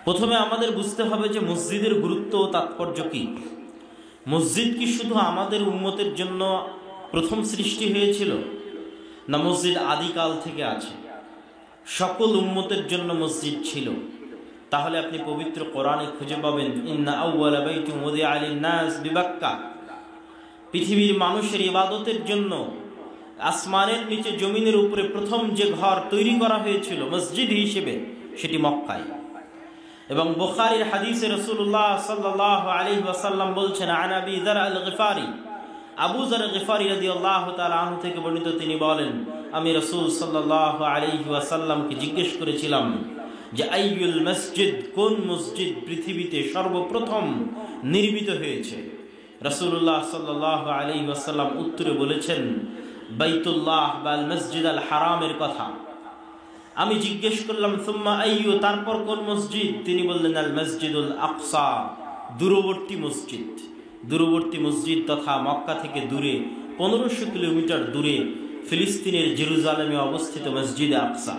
প্রথমে আমাদের বুঝতে হবে যে মসজিদের গুরুত্ব ও তাৎপর্য কি। মসজিদ কি শুধু আমাদের উম্মতের জন্য প্রথম সৃষ্টি হয়েছিল, না মসজিদ আদিকাল থেকে আছে? সকল উম্মতের জন্য মসজিদ ছিল। তাহলে আপনি পবিত্র কোরআনে খুঁজে পাবেন ইন্না আউওয়ালা বাইতিন উযিআ লিন-নাস বিবাক্কা, পৃথিবীর মানুষের ইবাদতের জন্য আসমানের নিচে জমিনের উপরে প্রথম যে ঘর তৈরি করা হয়েছিল মসজিদ হিসেবে, সেটি মক্কায়। এবং বুখারীর হাদিসে রাসূলুল্লাহ সাল্লাল্লাহু আলাইহি ওয়াসাল্লাম বলছেন, আন আবি যার আল-গিফারি, আবু যার গিফারি রাদিয়াল্লাহু তাআলা আনহু থেকে বর্ণিত, তিনি বলেন, আমি রাসূল সাল্লাল্লাহু আলাইহি ওয়াসাল্লামকে জিজ্ঞেস করেছিলাম যে আইয়ুল মসজিদ, কোন মসজিদ পৃথিবীতে সর্বপ্রথম নির্মিত হয়েছে? রাসূলুল্লাহ সাল্লাল্লাহু আলাইহি ওয়াসাল্লাম উত্তরে বলেছেন বাইতুল্লাহ বা আল মসজিদ আল হারামের কথা। আমি জিজ্ঞেস করলাম সুম্মা আইয়ু, তারপর কোন মসজিদ? তিনি বললেন আল মসজিদুল আকসা, দূরবর্তী মসজিদ। দূরবর্তী মসজিদ তথা মক্কা থেকে দূরে 1500 কিলোমিটার দূরে ফিলিস্তিনের জেরুজালেমে অবস্থিত মসজিদে আকসা।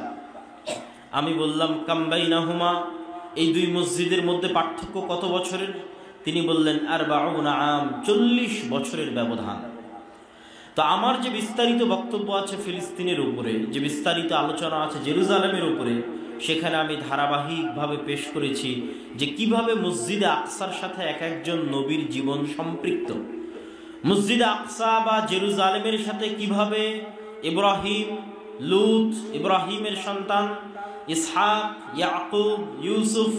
আমি বললাম কাম বাইনাহুমা, এই দুই মসজিদের মধ্যে পার্থক্য কত বছরের? তিনি বললেন 40 আম, 40 বছরের ব্যবধান। তো আমার যে বিস্তারিত বক্তব্য আছে ফিলিস্তিনের উপরে, যে বিস্তারিত আলোচনা আছে জেরুজালেমের উপরে, সেখানে আমি ধারাবাহিকভাবে পেশ করেছি যে কিভাবে মসজিদে আকসার সাথে এক একজন নবীর জীবন সম্পৃক্ত। মসজিদে আকসা বা জেরুজালেমের সাথে কিভাবে ইব্রাহিম, লূত, ইব্রাহিমের সন্তান ইসহাক, ইয়াকুব, ইউসুফ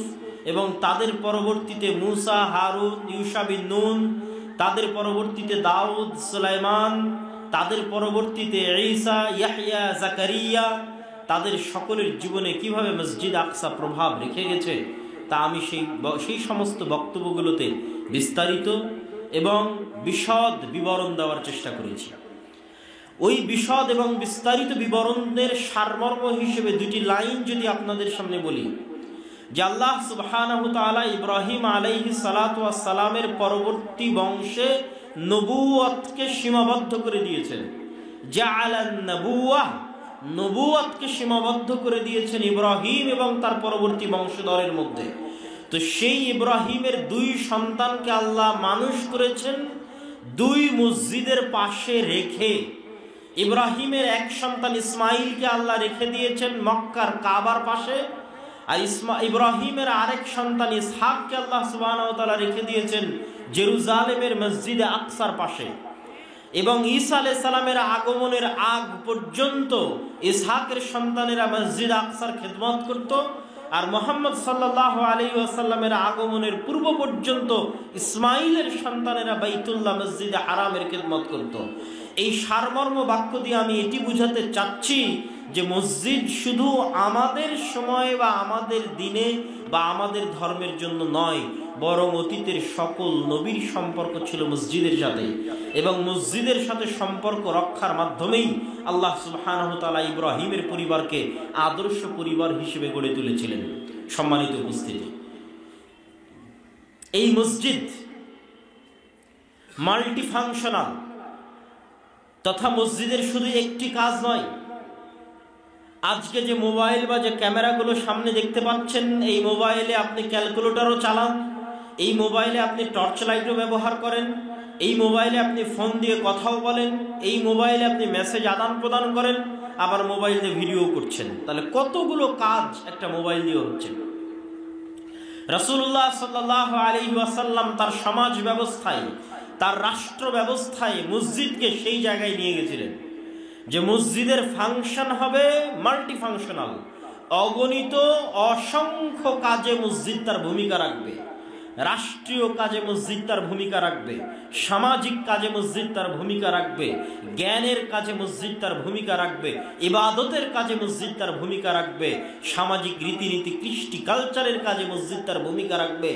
এবং তাদের পরবর্তীতে মুসা, হারুন, ইউশা বিন নুন, তাদের পরবর্তীতে দাউদ, সুলাইমান, তাদের পরবর্তীতে ঈসা, ইয়াহইয়া, জাকারিয়া, তাদের সকলের জীবনে কিভাবে মসজিদ আকসা প্রভাব রেখে গেছে, তা আমি সেই সমস্ত বক্তব্যগুলোতে বিস্তারিত এবং বিশদ বিবরণ দেওয়ার চেষ্টা করেছি। ওই বিশদ এবং বিস্তারিত বিবরণের সারমর্ম হিসেবে দুটি লাইন যদি আপনাদের সামনে বলি, যে আল্লাহ সুবহানাহু তাআলা ইব্রাহিম আলাইহিস সালাতু ওয়াস সালামের পরবর্তী বংশে নবুয়তকে সীমাবদ্ধ করে দিয়েছেন। জাআলান নবুওয়াহ, নবুয়তকে সীমাবদ্ধ করে দিয়েছেন ইব্রাহিম এবং তার পরবর্তী বংশধরের মধ্যে। তো সেই ইব্রাহিমের দুই সন্তানকে আল্লাহ মানুষ করেছেন দুই মসজিদের পাশে রেখে। ইব্রাহিমের এক সন্তান ইসমাইলকে আল্লাহ রেখে দিয়েছেন মক্কার কাবার পাশে, আর ইব্রাহিমের আরেক সন্তান ইসহাককে আল্লাহ সুবহানাহু ওয়া তাআলা রেখে দিয়েছেন জেরুজালেমের মসজিদে আকসার পাশে। এবং ঈসা আলাইহিস সালামের আগমনের আগ পর্যন্ত ইসহাকের সন্তানেরা মসজিদ আকসার খেদমত করত, আর মুহাম্মদ সাল্লাল্লাহু আলাইহি ওয়াসাল্লামের আগমনের পূর্ব পর্যন্ত ইসমাইলের সন্তানেরা বাইতুল্লাহ মসজিদে হারামের খেদমত করত। এই সারমর্ম বাক্য দিয়ে আমি এটি বুঝাতে চাচ্ছি যে মসজিদ শুধু আমাদের সময় বা আমাদের দিনে বা আমাদের ধর্মের জন্য নয়, বরং অতীতের সকল নবীর সম্পর্ক ছিল মসজিদের সাথে, এবং মসজিদের সাথে সম্পর্ক রক্ষার মাধ্যমেই আল্লাহ সুবহানাহু ওয়া তাআলা ইব্রাহিমের পরিবারকে আদর্শ পরিবার হিসেবে গড়ে তুলেছিলেন। সম্মানিত উপস্থিতি, এই মসজিদ মাল্টিফাংশনাল, তথা মসজিদের শুধু একটি কাজ নয়। আজকে যে মোবাইল বা যে ক্যামেরাগুলো সামনে দেখতে পাচ্ছেন, এই মোবাইলে আপনি ক্যালকুলেটরও চালান, এই মোবাইলে আপনি টর্চ লাইটও ব্যবহার করেন, এই মোবাইলে আপনি ফোন দিয়ে কথাও বলেন, এই মোবাইলে আপনি মেসেজ আদান প্রদান করেন, আবার মোবাইল দিয়ে ভিডিও করছেন। তাহলে কতগুলো কাজ একটা মোবাইল দিয়ে হচ্ছে। রাসূলুল্লাহ সাল্লাল্লাহু আলাইহি ওয়াসাল্লাম তার সমাজ ব্যবস্থায়, তার রাষ্ট্র ব্যবস্থায় মসজিদকে সেই জায়গায় নিয়ে গেছিলেন যে মসজিদের ফাংশন হবে মাল্টিফাংশনাল। অগণিত অসংখ্য কাজে মসজিদ তার ভূমিকা রাখবে। রাষ্ট্রীয় কাজে মসজিদ তার ভূমিকা রাখবে, সামাজিক কাজে মসজিদ তার ভূমিকা রাখবে, জ্ঞানের কাজে মসজিদ তার ভূমিকা রাখবে, ইবাদতের কাজে মসজিদ তার ভূমিকা রাখবে, সামাজিক রীতিনীতি, কৃষ্টি, কালচারের কাজে মসজিদ তার ভূমিকা রাখবে।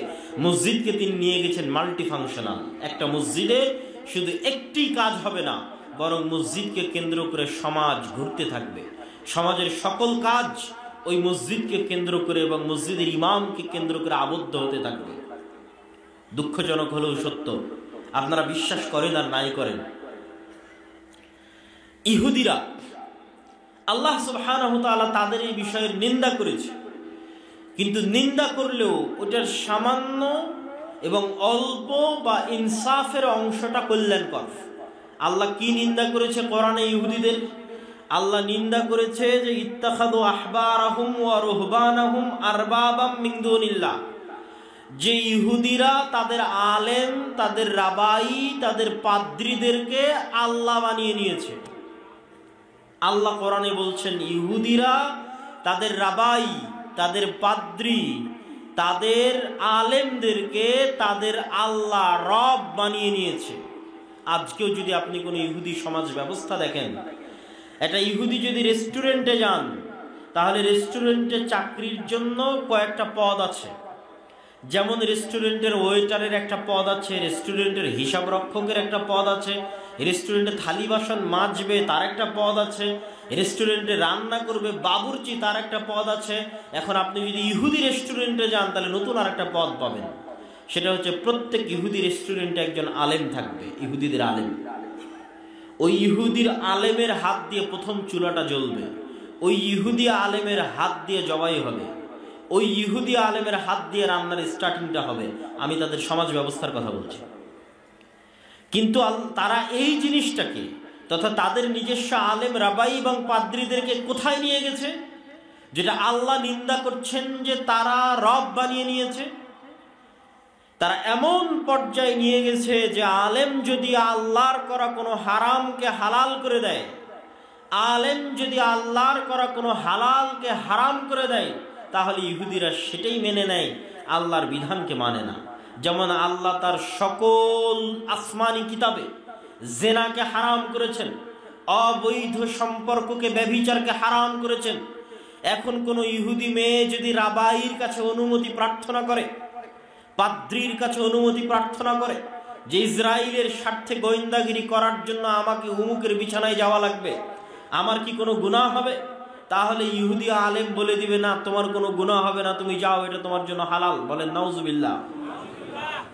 মসজিদকে তিনি নিয়ে গেছেন মাল্টিফাংশনাল। একটা মসজিদে শুধু একটি কাজ হবে না, বরং মসজিদকে কেন্দ্র করে সমাজ ঘুরতে থাকবে। সমাজের সকল কাজ ওই মসজিদকে কেন্দ্র করে এবং মসজিদের ইমামকে কেন্দ্র করে আবদ্ধ হতে থাকবে। দুঃখজনক হলেও সত্য, আপনারা বিশ্বাস করেন আর নাই করেন, ইহুদিরা, আল্লাহ সুবহানাহু ওয়া তাআলা তাদের এই বিষয়ের নিন্দা করেছে। কিন্তু নিন্দা করলেও ওটার সামান্য এবং অল্প বা ইনসাফের অংশটা কল্যাণকর। আল্লাহ কি নিন্দা করেছে কোরআনে ইহুদিদের? আল্লাহ নিন্দা করেছে যে ইত্তাখাযু আহবারাহুম ওয়া রুহবানাহুম আরবাবাম মিন দুনিল্লাহ, যে ইহুদিরা তাদের আলেম, তাদের রাবাই, তাদের পাদ্রীদেরকে আল্লাহ বানিয়ে নিয়েছে। আল্লাহ কোরআনে বলছেন ইহুদিরা তাদের রাবাই, তাদের পাদ্রী, তাদের আলেমদেরকে তাদের আল্লাহ রব বানিয়ে নিয়েছে। আজকেও যদি আপনি কোনো ইহুদি সমাজ ব্যবস্থা দেখেন, একটা ইহুদি যদি রেস্টুরেন্টে যান, তাহলে রেস্টুরেন্টে চাকরির জন্য কয়েকটা পদ আছে। যেমন রেস্টুরেন্টের ওয়েটারের একটা পদ আছে, রেস্টুরেন্টের হিসাব রক্ষকের একটা পদ আছে, রেস্টুরেন্টে থালি বাসন মাজবে তার একটা পদ আছে, রেস্টুরেন্টে রান্না করবে বাবুর্চি তার একটা পদ আছে। এখন আপনি যদি ইহুদি রেস্টুরেন্টে যান তাহলে নতুন আর একটা পদ পাবেন, সেটা হচ্ছে প্রত্যেক ইহুদি রেস্টুরেন্টে একজন আলেম থাকবে, ইহুদিদের আলেম। ওই ইহুদির আলেমের হাত দিয়ে প্রথম চুলাটা জ্বলবে, ওই ইহুদি আলেমের হাত দিয়ে জবাই হবে, ওই ইহুদি আলেমের হাত দিয়ে রান্নার স্টার্টিংটা হবে। আমি তাদের সমাজ ব্যবস্থার কথা বলছি। কিন্তু তারা এই জিনিসটাকে তথা তাদের নিজস্ব আলেম, রাবাই এবং পাদ্রীদেরকে কোথায় নিয়ে গেছে? যেটা আল্লাহ নিন্দা করছেন যে তারা রব বানিয়ে নিয়েছে। তারা এমন পর্যায়ে নিয়ে গেছে যে আলেম যদি আল্লাহর করা কোনো হারামকে হালাল করে দেয়, আলেম যদি আল্লাহর করা কোনো হালালকে হারাম করে দেয়, তাহলে ইহুদিরা সেটাই মেনে নেয়, আল্লাহর বিধানকে মানে না। যেমন আল্লাহ তার সকল আসমানি কিতাবে জেনাকে হারাম করেছেন, অবৈধ সম্পর্ককে, ব্যভিচারকে হারাম করেছেন। এখন কোনো ইহুদি মেয়ে যদি রাবাইর কাছে অনুমতি প্রার্থনা করে, পাদ্রীর কাছে অনুমতি প্রার্থনা করে যে ইসরায়েলের স্বার্থে গোয়েন্দাগিরি করার জন্য আমাকে উমুকের বিছানায় যাওয়া লাগবে, আমার কি কোনো গুনাহ হবে? তাহলে ইহুদি আলেম বলে দিবে না, তোমার কোনো গুনাহ হবে না, তুমি যাও, এটা তোমার জন্য হালাল। বলেন নাউজুবিল্লাহ।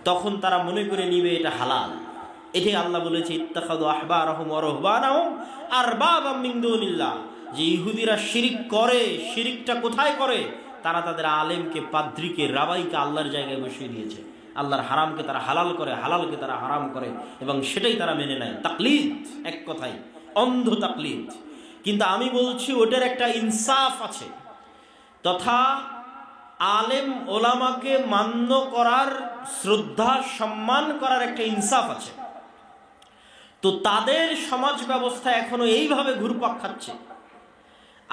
তখন তারা মনে করে নিবে এটা হালাল। এটাই আল্লাহ বলেছে ইত্তাখাযু আহবারাহুম ওয়া রুহবানাহুম আরবাবাম মিন দুনিল্লাহ, যে ইহুদিরা শিরিক করে। শিরিকটা কোথায় করে? তারা তাদের আলেমকে, পাদ্রীকে, রাবাইকে আল্লাহর জায়গায় বসিয়ে দিয়েছে। আল্লাহর হারামকে তারা হালাল করে, হালালকে তারা হারাম করে, এবং সেটাই তারা মেনে নেয়। তাকলিদ, এক কথায় অন্ধ তাকলিদ। কিন্তু আমি বলছি ওটার একটা ইনসাফ আছে, তথা আলেম ওলামাকে মান্য করার, শ্রদ্ধা সম্মান করার একটা ইনসাফ আছে। তো তাদের সমাজ ব্যবস্থা এখনো এইভাবে ঘুরপাক খাচ্ছে,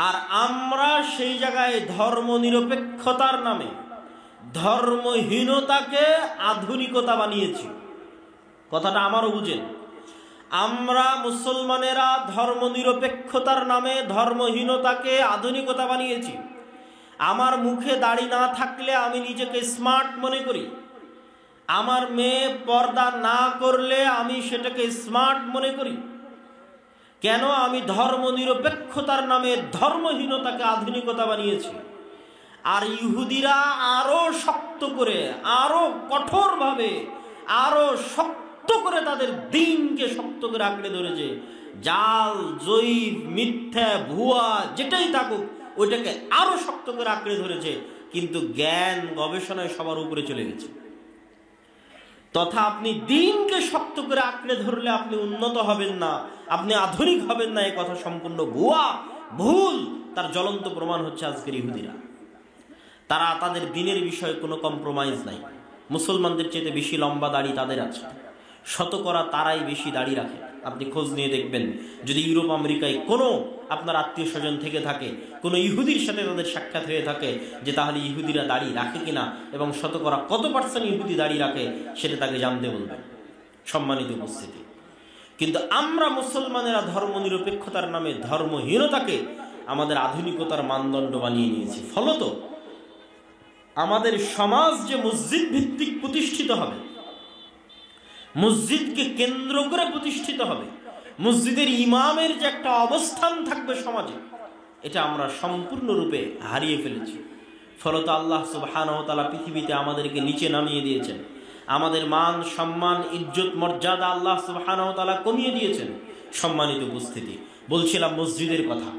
আর আমরা সেই জায়গায় ধর্মনিরপেক্ষতার নামে ধর্মহীনতাকে আধুনিকতা বানিয়েছি। কথাটা আমারও বুঝেন। আমরা মুসলমানেরা ধর্মনিরপেক্ষতার নামে ধর্মহীনতাকে আধুনিকতা বানিয়েছি। আমার মুখে দাড়ি না থাকলে আমি নিজেকে স্মার্ট মনে করি, আমার মেয়ে পর্দা না করলে আমি সেটাকে স্মার্ট মনে করি। কেন? আমি ধর্মনিরপেক্ষতার নামে ধর্মহীনতাকে আধুনিকতা বানিয়েছি। আর ইহুদিরা আরো শক্ত করে, আরো কঠোরভাবে, আরো শক্ত করে তাদের দিনকে শক্ত করে আঁকড়ে ধরেছে। জাল, জয়ীফ, মিথ্যা, ভুয়া যেটাই থাকুক, ওইটাকে আরো শক্ত করে আঁকড়ে ধরেছে। কিন্তু জ্ঞান গবেষণায় সবার উপরে চলে গেছে। তথা আপনি দিনকে শক্ত করে আঁকড়ে ধরলে আপনি উন্নত হবেন না, আপনি আধুনিক হবেন না, এই কথা সম্পূর্ণ ভুয়া, ভুল। তার জ্বলন্ত প্রমাণ হচ্ছে আজকের ইহুদিরা। তারা তাদের দিনের বিষয়ে কোনো কম্প্রোমাইজ নাই। মুসলমানদের চেয়ে বেশি লম্বা দাড়ি তাদের আছে, শতকরা তারাই বেশি দাড়ি রাখে। আপনি খোঁজ নিয়ে দেখবেন, যদি ইউরোপ আমেরিকায় কোনো আপনার আত্মীয় স্বজন থেকে থাকে, কোনো ইহুদির সাথে তাদের সাক্ষাৎ হয়ে থাকে, যে তাহলে ইহুদিরা দাড়ি রাখে কিনা এবং শতকরা কত পার্সেন্ট ইহুদি দাড়ি রাখে, সেটা তাকে জানতে বলবেন। সম্মানিত উপস্থিতি, কিন্তু আমরা মুসলমানেরা ধর্মনিরপেক্ষতার নামে ধর্মহীনতাকে আমাদের আধুনিকতার মানদণ্ড বানিয়ে নিয়েছি। ফলত আমাদের সমাজ যে মসজিদ ভিত্তিক প্রতিষ্ঠিত হবে, মসজিদকে কেন্দ্র করে প্রতিষ্ঠিত হবে, মসজিদের ইমামের যে একটা অবস্থান থাকবে সমাজে, এটা আমরা সম্পূর্ণরূপে হারিয়ে ফেলেছি। ফলত আল্লাহ সুবহানাহু ওয়া তাআলা পৃথিবীতে আমাদেরকে নিচে নামিয়ে দিয়েছেন। আমাদের মান, সম্মান, ইজ্জত, মর্যাদা আল্লাহ সুবহানাহু ওয়া তাআলা কমিয়ে দিয়েছেন। সম্মানিত উপস্থিতি, বলছিলাম মসজিদের কথা।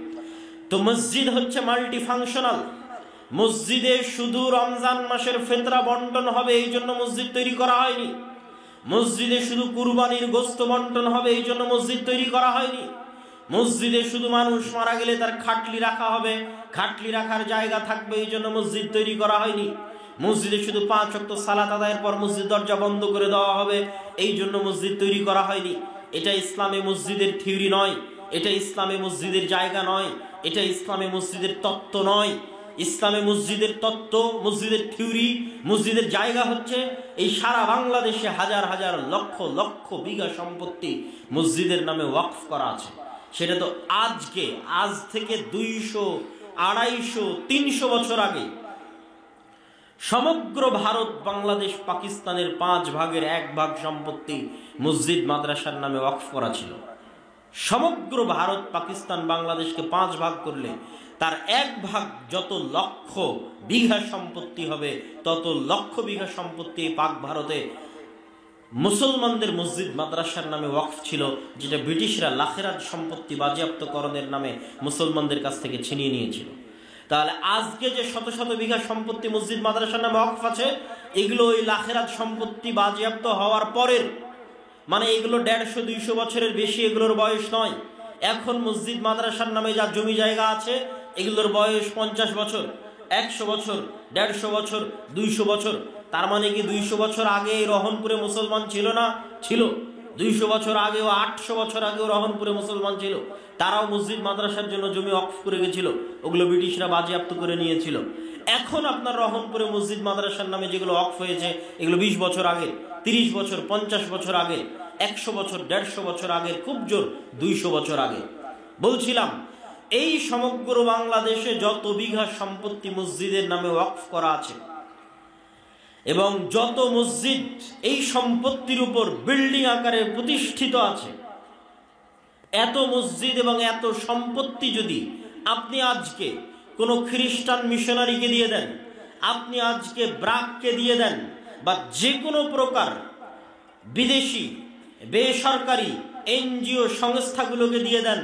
তো মসজিদ হচ্ছে মাল্টি ফাংশনাল। মসজিদে শুধু রমজান মাসের ফিতরা বন্টন হবে এই জন্য মসজিদ তৈরি করা হয়নি। মসজিদে শুধু কুরবানির গোশত বন্টন হবে এই জন্য মসজিদ তৈরি করা হয়নি। মসজিদে শুধু মানুষ মারা গেলে তার খাটলি রাখা হবে, খাটলি রাখার জায়গা থাকবে এই জন্য মসজিদ তৈরি করা হয়নি। মসজিদে শুধু 5 ওয়াক্ত সালাত আদায়ের পর মসজিদ দরজা বন্ধ করে দেওয়া হবে এই জন্য মসজিদ তৈরি করা হয়নি। এটা ইসলামে মসজিদের থিওরি নয়, এটা ইসলামে মসজিদের জায়গা নয়, এটা ইসলামে মসজিদের তত্ত্ব নয়। ইসলামে মসজিদের তত্ত্ব, মসজিদের থিওরি, মসজিদের জায়গা হচ্ছে এই সারা বাংলাদেশে হাজার হাজার লক্ষ লক্ষ বিঘা সম্পত্তি মসজিদের নামে ওয়াকফ করা আছে। সেটা তো আজ থেকে 200, 250, 300 বছর আগে সমগ্র ভারত, বাংলাদেশ, পাকিস্তানের 5 ভাগের 1 ভাগ সম্পত্তি মসজিদ মাদ্রাসার নামে ওয়াকফ করা ছিল। সমগ্র ভারত, পাকিস্তান, বাংলাদেশকে 5 ভাগ করলে তার 1 ভাগ যত লক্ষ বিঘা সম্পত্তি হবে তত লক্ষ বিঘা সম্পত্তি পাক ভারতে মুসলমানদের মসজিদ মাদ্রাসার নামে ওয়াকফ ছিল, যেটা ব্রিটিশরা লাখেরাত সম্পত্তি বাজেয়াপ্তকরণের নামে মুসলমানদের কাছ থেকে ছিনিয়ে নিয়েছিল। তাহলে আজকে যে শত শত বিঘা সম্পত্তি মসজিদ মাদ্রাসার নামে ওয়াকফ আছে, এগুলো ওই লাখেরাত সম্পত্তি বাজেয়াপ্ত হওয়ার পরের, মানে এগুলো 150-200 বছরের বেশি এগুলোর বয়স নয়। এখন মসজিদ মাদ্রাসার নামে যা জমি জায়গা আছে এগুলোর বয়স 50 বছর, 100 বছর, 150 বছর, 200 বছর। তার মানে কি 200 বছর আগে রহনপুরে মুসলমান ছিল না? ছিল। 200 বছর আগেও, 800 বছর আগেও রহনপুরে মুসলমান ছিল। তারাও মসজিদ মাদ্রাসার জন্য জমি ওয়াকফ করে গেছিল, ওগুলো ব্রিটিশরা বাজেয়াপ্ত করে নিয়েছিল। এখন আপনার রহনপুরে মসজিদ মাদ্রাসার নামে যেগুলো ওয়াকফ হয়েছে এগুলো 20 বছর আগে, 30 বছর, 50 বছর আগে, 100 বছর, 150 বছর আগে, খুব জোর 200 বছর আগে। বলছিলাম এই সমগ্র বাংলাদেশে যত বিঘা সম্পত্তি মসজিদের নামে ওয়াকফ করা আছে এবং যত মসজিদ এই সম্পত্তির উপর বিল্ডিং আকারে প্রতিষ্ঠিত আছে, এত মসজিদ এবং এত সম্পত্তি যদি আপনি আজকে কোনো খ্রিস্টান মিশনারিকে দিয়ে দেন, আপনি আজকে ব্রাককে দিয়ে দেন, বা যে কোনো প্রকার বিদেশি বেসরকারি এনজিও সংস্থাগুলোকে দিয়ে দেন,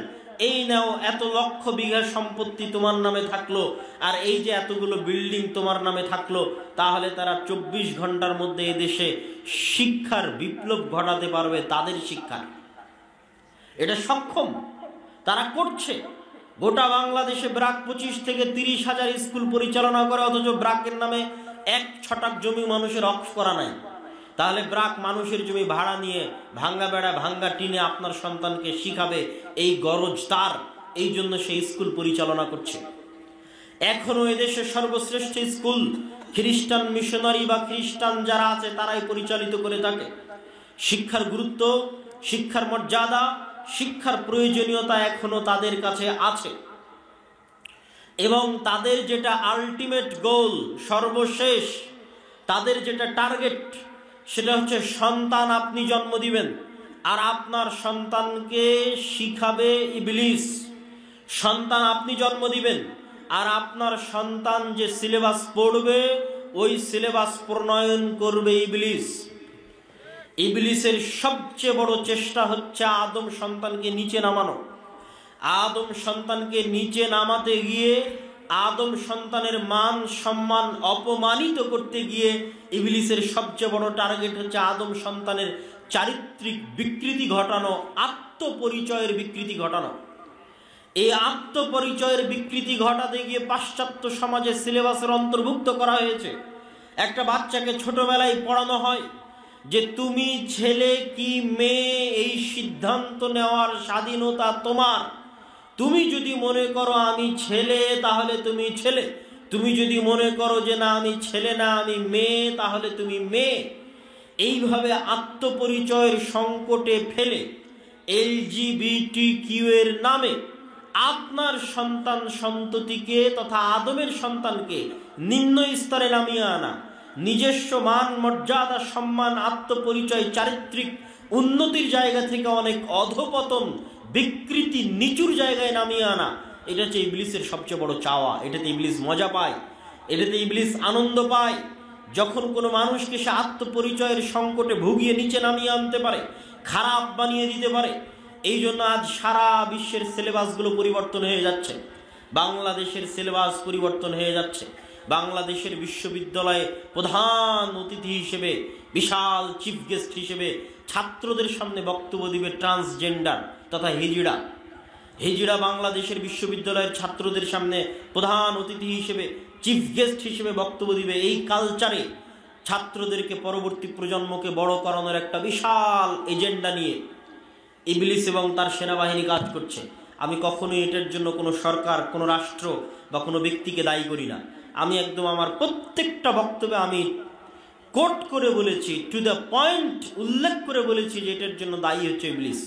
এই নাও এত লক্ষ বিঘা সম্পত্তি তোমার নামে থাকলো আর এই যে এতগুলো বিল্ডিং তোমার নামে থাকলো, তাহলে তারা 24 ঘন্টার মধ্যে এদেশে শিক্ষার বিপ্লব ঘটাতে পারবে। তাদের শিক্ষার এটা সক্ষম, তারা করছে। গোটা বাংলাদেশে ব্রাক 25 থেকে 30 হাজার স্কুল পরিচালনা করে, অথচ ব্রাকের নামে 1 ছটাক জমি মানুষের ওয়াকফ করা নাই। তাহলে ব্রাক মানুষের জমি ভাড়া নিয়ে ভাঙ্গা বেড়া ভাঙ্গা টিনে আপনার সন্তানকে শিখাবে, এই গরজ তার, এই জন্য সেই স্কুল পরিচালনা করছে। এখনো এদেশের সর্বশ্রেষ্ঠ স্কুল খ্রিস্টান মিশনারি বা খ্রিস্টান যারা আছে তারাই পরিচালিত করে থাকে। শিক্ষার গুরুত্ব, শিক্ষার মর্যাদা, শিক্ষার প্রয়োজনীয়তা এখনো তাদের কাছে আছে এবং তাদের যেটা আলটিমেট গোল, সর্বশেষ তাদের যেটা টার্গেট, সেটা হচ্ছে সন্তান আপনি জন্ম দিবেন আর আপনার সন্তানকে শিখাবে ইবলিস। সন্তান আপনি জন্ম দিবেন আর আপনার সন্তান যে সিলেবাস পড়বে ওই সিলেবাস প্রণয়ন করবে ইবলিস। ইবলিসের সবচেয়ে বড় চেষ্টা হচ্ছে আদম সন্তানকে নিচে নামানো। আদম সন্তানকে নিচে নামাতে গিয়ে, আদম সন্তানের মান সম্মান অপমানিত করতে গিয়ে ইবলিসের সবচেয়ে বড় টার্গেট হচ্ছে আদম সন্তানের চারিত্রিক বিকৃতি ঘটানো, আত্মপরিচয়ের বিকৃতি ঘটানো। এই আত্মপরিচয়ের বিকৃতি ঘটাতে গিয়ে পাশ্চাত্য সমাজে সিলেবাসের অন্তর্ভুক্ত করা হয়েছে। একটা বাচ্চাকে ছোটবেলায় পড়ানো হয় যে তুমি ছেলে কি মেয়ে এই সিদ্ধান্ত নেওয়ার স্বাধীনতা তোমার। তুমি যদি মনে করো আমি ছেলে তাহলে তুমি ছেলে, তুমি যদি মনে করো যে না আমি ছেলে না আমি মেয়ে তাহলে তুমি মেয়ে। এইভাবে আত্মপরিচয়ের সংকটে ফেলে LGBTQ এর নামে আপনার সন্তান সন্ততিকে তথা আদমের সন্তানকে নিম্ন স্তরে নামিয়ে আনা, নিজস্ব মান মর্যাদা সম্মান আত্মপরিচয় চারিত্রিক উন্নতির জায়গা থেকে অনেক অধপতন বিকৃতি নিচুর জায়গায় নামিয়ে আনা, এটা হচ্ছে ইবলিসের সবচেয়ে বড় চাওয়া। এটাতে ইবলিস মজা পায়, এটাতে ইবলিস আনন্দ পায়। যখন কোনো মানুষকে সে আত্মপরিচয়ের সংকটে ভুগিয়ে নিচে নামিয়ে আনতে পারে, খারাপ বানিয়ে দিতে পারে। এই জন্য আজ সারা বিশ্বের সিলেবাসগুলো পরিবর্তন হয়ে যাচ্ছে, বাংলাদেশের সিলেবাস পরিবর্তন হয়ে যাচ্ছে। বাংলাদেশের বিশ্ববিদ্যালয়ে প্রধান অতিথি হিসেবে, বিশাল চিফ গেস্ট হিসেবে ছাত্রদের সামনে বক্তব্য দিবে ট্রান্সজেন্ডার তথা হিজড়া। হিজড়া বাংলাদেশের বিশ্ববিদ্যালয়ের ছাত্রদের সামনে প্রধান অতিথি হিসেবে, চিফ গেস্ট হিসেবে বক্তব্য দিবে। এই কালচারে ছাত্রদেরকে, পরবর্তী প্রজন্মকে বড় করানোর একটা বিশাল এজেন্ডা নিয়ে ইবলিস এবং তার সেনাবাহিনী কাজ করছে। আমি কখনোই এটার জন্য কোনো সরকার, কোনো রাষ্ট্র বা কোনো ব্যক্তিকে দায়ী করি না। আমি একদম আমার প্রত্যেকটা বক্তব্যে আমি কোট করে বলেছি, টু দ্য পয়েন্ট উল্লেখ করে বলেছি যে এটার জন্য দায়ী হচ্ছে ইবলিস।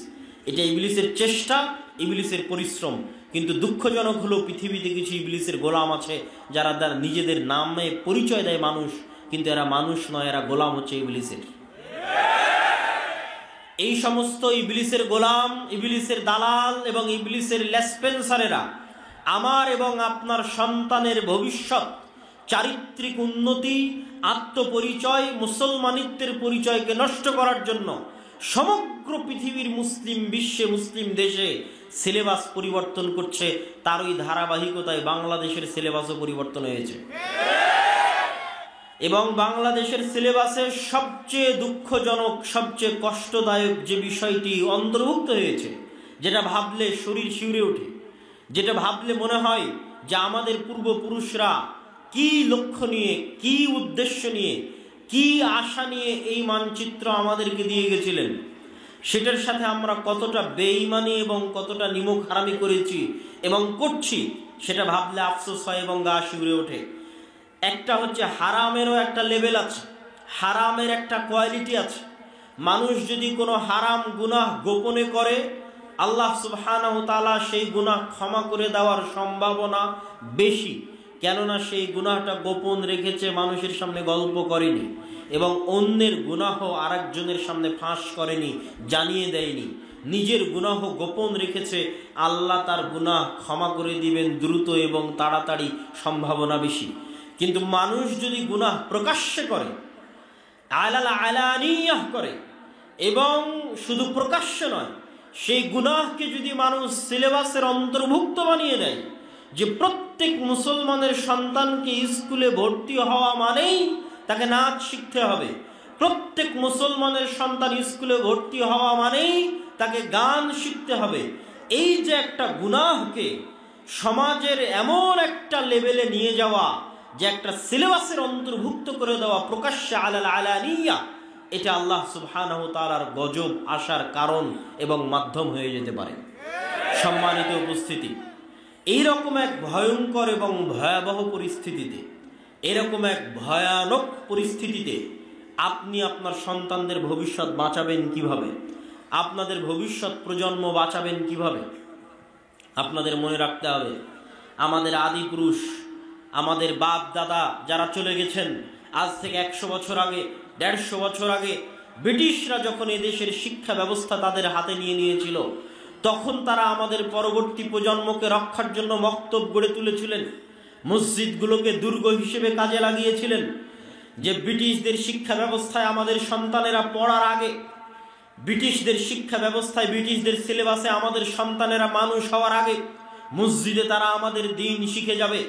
এটা ইবলিসের চেষ্টা, ইবলিসের পরিশ্রম। কিন্তু দুঃখজনক হলো পৃথিবীতে কিছু ইবলিসের গোলাম আছে যারা তার নিজেদের নামে পরিচয় দেয় মানুষ, কিন্তু এরা মানুষ নয়, এরা গোলাম হচ্ছে ইবলিসের। এই সমস্ত ইবলিসের গোলাম, ইবলিসের দালাল এবং ইবলিসের লেসপেন্সারেরা আমার এবং আপনার সন্তানের ভবিষ্যৎ, চারিত্রিক উন্নতি, আত্মপরিচয়, মুসলমানিত্বের পরিচয়কে নষ্ট করার জন্য সমগ্র পৃথিবীর মুসলিম বিশ্বে, মুসলিম দেশে সিলেবাস পরিবর্তন করছে। তারই ধারাবাহিকতায় বাংলাদেশের সিলেবাসও পরিবর্তন হয়েছে। এবং বাংলাদেশের সিলেবাসে সবচেয়ে দুঃখজনক, সবচেয়ে কষ্টদায়ক যে বিষয়টি অন্তর্ভুক্ত হয়েছে, যেটা ভাবলে শরীর শিউরে ওঠে, যেটা ভাবলে মনে হয় যে আমাদের পূর্বপুরুষরা কি লক্ষ্য নিয়ে, কি উদ্দেশ্য নিয়ে, কি আশা নিয়ে এই মানচিত্র আমাদেরকে দিয়ে গেছিলেন, সেটার সাথে আমরা কতটা বেঈমানি এবং কতটা নিমক হারামি করেছি এবং করছি, সেটা ভাবলে আফসোস হয় এবং গা শিউরে ওঠে। একটা হচ্ছে হারামেরও একটা লেভেল আছে, হারামের একটা কোয়ালিটি আছে। মানুষ যদি কোনো হারাম গুনাহ গোপনে করে, আল্লাহ সুবহানাহু ওয়া তাআলা সেই গুনাহ ক্ষমা করে দেওয়ার সম্ভাবনা বেশি। কেননা সেই গুনাহটা গোপন রেখেছে, মানুষের সামনে গল্প করেনি এবং অন্যের গুনাহ আরেকজনের সামনে ফাঁস করেনি, জানিয়ে দেয়নি। নিজের গুনাহ গোপন রেখেছে, আল্লাহ তার গুনাহ ক্ষমা করে দিবেন দ্রুত এবং তাড়াতাড়ি, সম্ভাবনা বেশি। কিন্তু মানুষ যদি গুনাহ প্রকাশ্যে করে, আলানিয়াহ করে, এবং শুধু প্রকাশ্য নয়, সেই গুনাহকে যদি মানুষ সিলেবাসের অন্তর্ভুক্ত বানিয়ে দেয় যে প্রত্যেক মুসলমানের সন্তানকে স্কুলে ভর্তি হওয়া মানেই তাকে নাচ শিখতে হবে, প্রত্যেক মুসলমানের সন্তান স্কুলে ভর্তি হওয়া মানেই তাকে গান শিখতে হবে, এই যে একটা গুনাহকে সমাজের এমন একটা লেভেলে নিয়ে যাওয়া, যে একটা সিলেবাসের অন্তর্ভুক্ত করে দেওয়া প্রকাশ্যে আলানিয়া, এটা আল্লাহ সুবহানাহু ওয়া তাআলার গজব আসার কারণ এবং মাধ্যম হয়ে যেতে পারে। সম্মানিত উপস্থিতি, এইরকম এক ভয়ঙ্কর এবং ভয়াবহ পরিস্থিতিতে, এরকম এক ভয়ানক পরিস্থিতিতে আপনি আপনার সন্তানদের ভবিষ্যৎ বাঁচাবেন কিভাবে? আপনাদের ভবিষ্যৎ প্রজন্ম বাঁচাবেন কিভাবে? আপনাদের মনে রাখতে হবে, আমাদের আদি পুরুষ, আমাদের বাপ দাদা যারা চলে গেছেন আজ থেকে 100 বছর আগে, 150 বছর আগে, ব্রিটিশরা যখন এদেশের শিক্ষা ব্যবস্থা তাদের হাতে নিয়ে নিয়েছিল, তখন তারা আমাদের পরবর্তী প্রজন্মকে রক্ষার জন্য মক্তব গড়ে তুলেছিলেন, মসজিদগুলোকে দুর্গ হিসেবে কাজে লাগিয়েছিলেন। যে ব্রিটিশদের শিক্ষা ব্যবস্থায় আমাদের সন্তানেরা পড়ার আগে, ব্রিটিশদের শিক্ষা ব্যবস্থায়, ব্রিটিশদের সিলেবাসে আমাদের সন্তানেরা মানুষ হওয়ার আগে মসজিদে তারা আমাদের দ্বীন শিখে যাবে,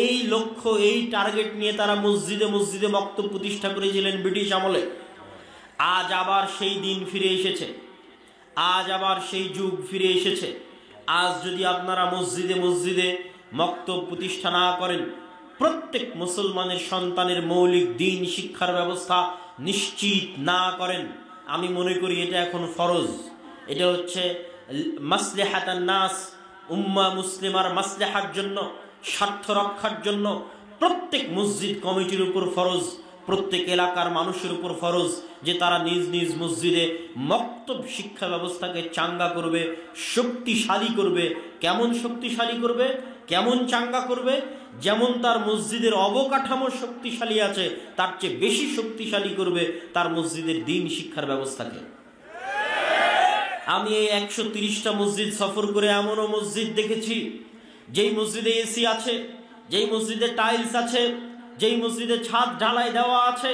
এই লক্ষ্য, এই টার্গেট নিয়ে তারা মসজিদে মসজিদে মক্তব প্রতিষ্ঠা করেছিলেন ব্রিটিশ আমলে। আজ আবার সেই দিন ফিরে এসেছে, আজ আবার সেই যুগ ফিরে এসেছে। আজ যদি আপনারা মসজিদে মসজিদে মক্তব প্রতিষ্ঠা না করেন, প্রত্যেক মুসলমানের সন্তানের মৌলিক দ্বীন শিক্ষার ব্যবস্থা নিশ্চিত না করেন, আমি মনে করি এটা এখন ফরজ। এটা হচ্ছে মাসলিহাতান নাস, উম্মাহ মুসলিমার মাসলিহার জন্য, স্বার্থ রক্ষার জন্য প্রত্যেক মসজিদ কমিটির উপর ফরজ, প্রত্যেক এলাকার মানুষের উপর ফরজ যে তারা নিজ নিজ মসজিদে মক্তব শিক্ষা ব্যবস্থাকে চাঙ্গা করবে, শক্তিশালী করবে। কেমন শক্তিশালী করবে, কেমন চাঙ্গা করবে? যেমন তার মসজিদের অবকাঠামো শক্তিশালী আছে, তার চেয়ে বেশি শক্তিশালী করবে তার মসজিদের দ্বীন শিক্ষার ব্যবস্থাকে। আমি এই 130টা মসজিদ সফর করে এমনও মসজিদ দেখেছি যেই মসজিদে এসি আছে, যেই মসজিদে টাইলস আছে, যেই মসজিদে ছাদ ঢালাই দেওয়া আছে,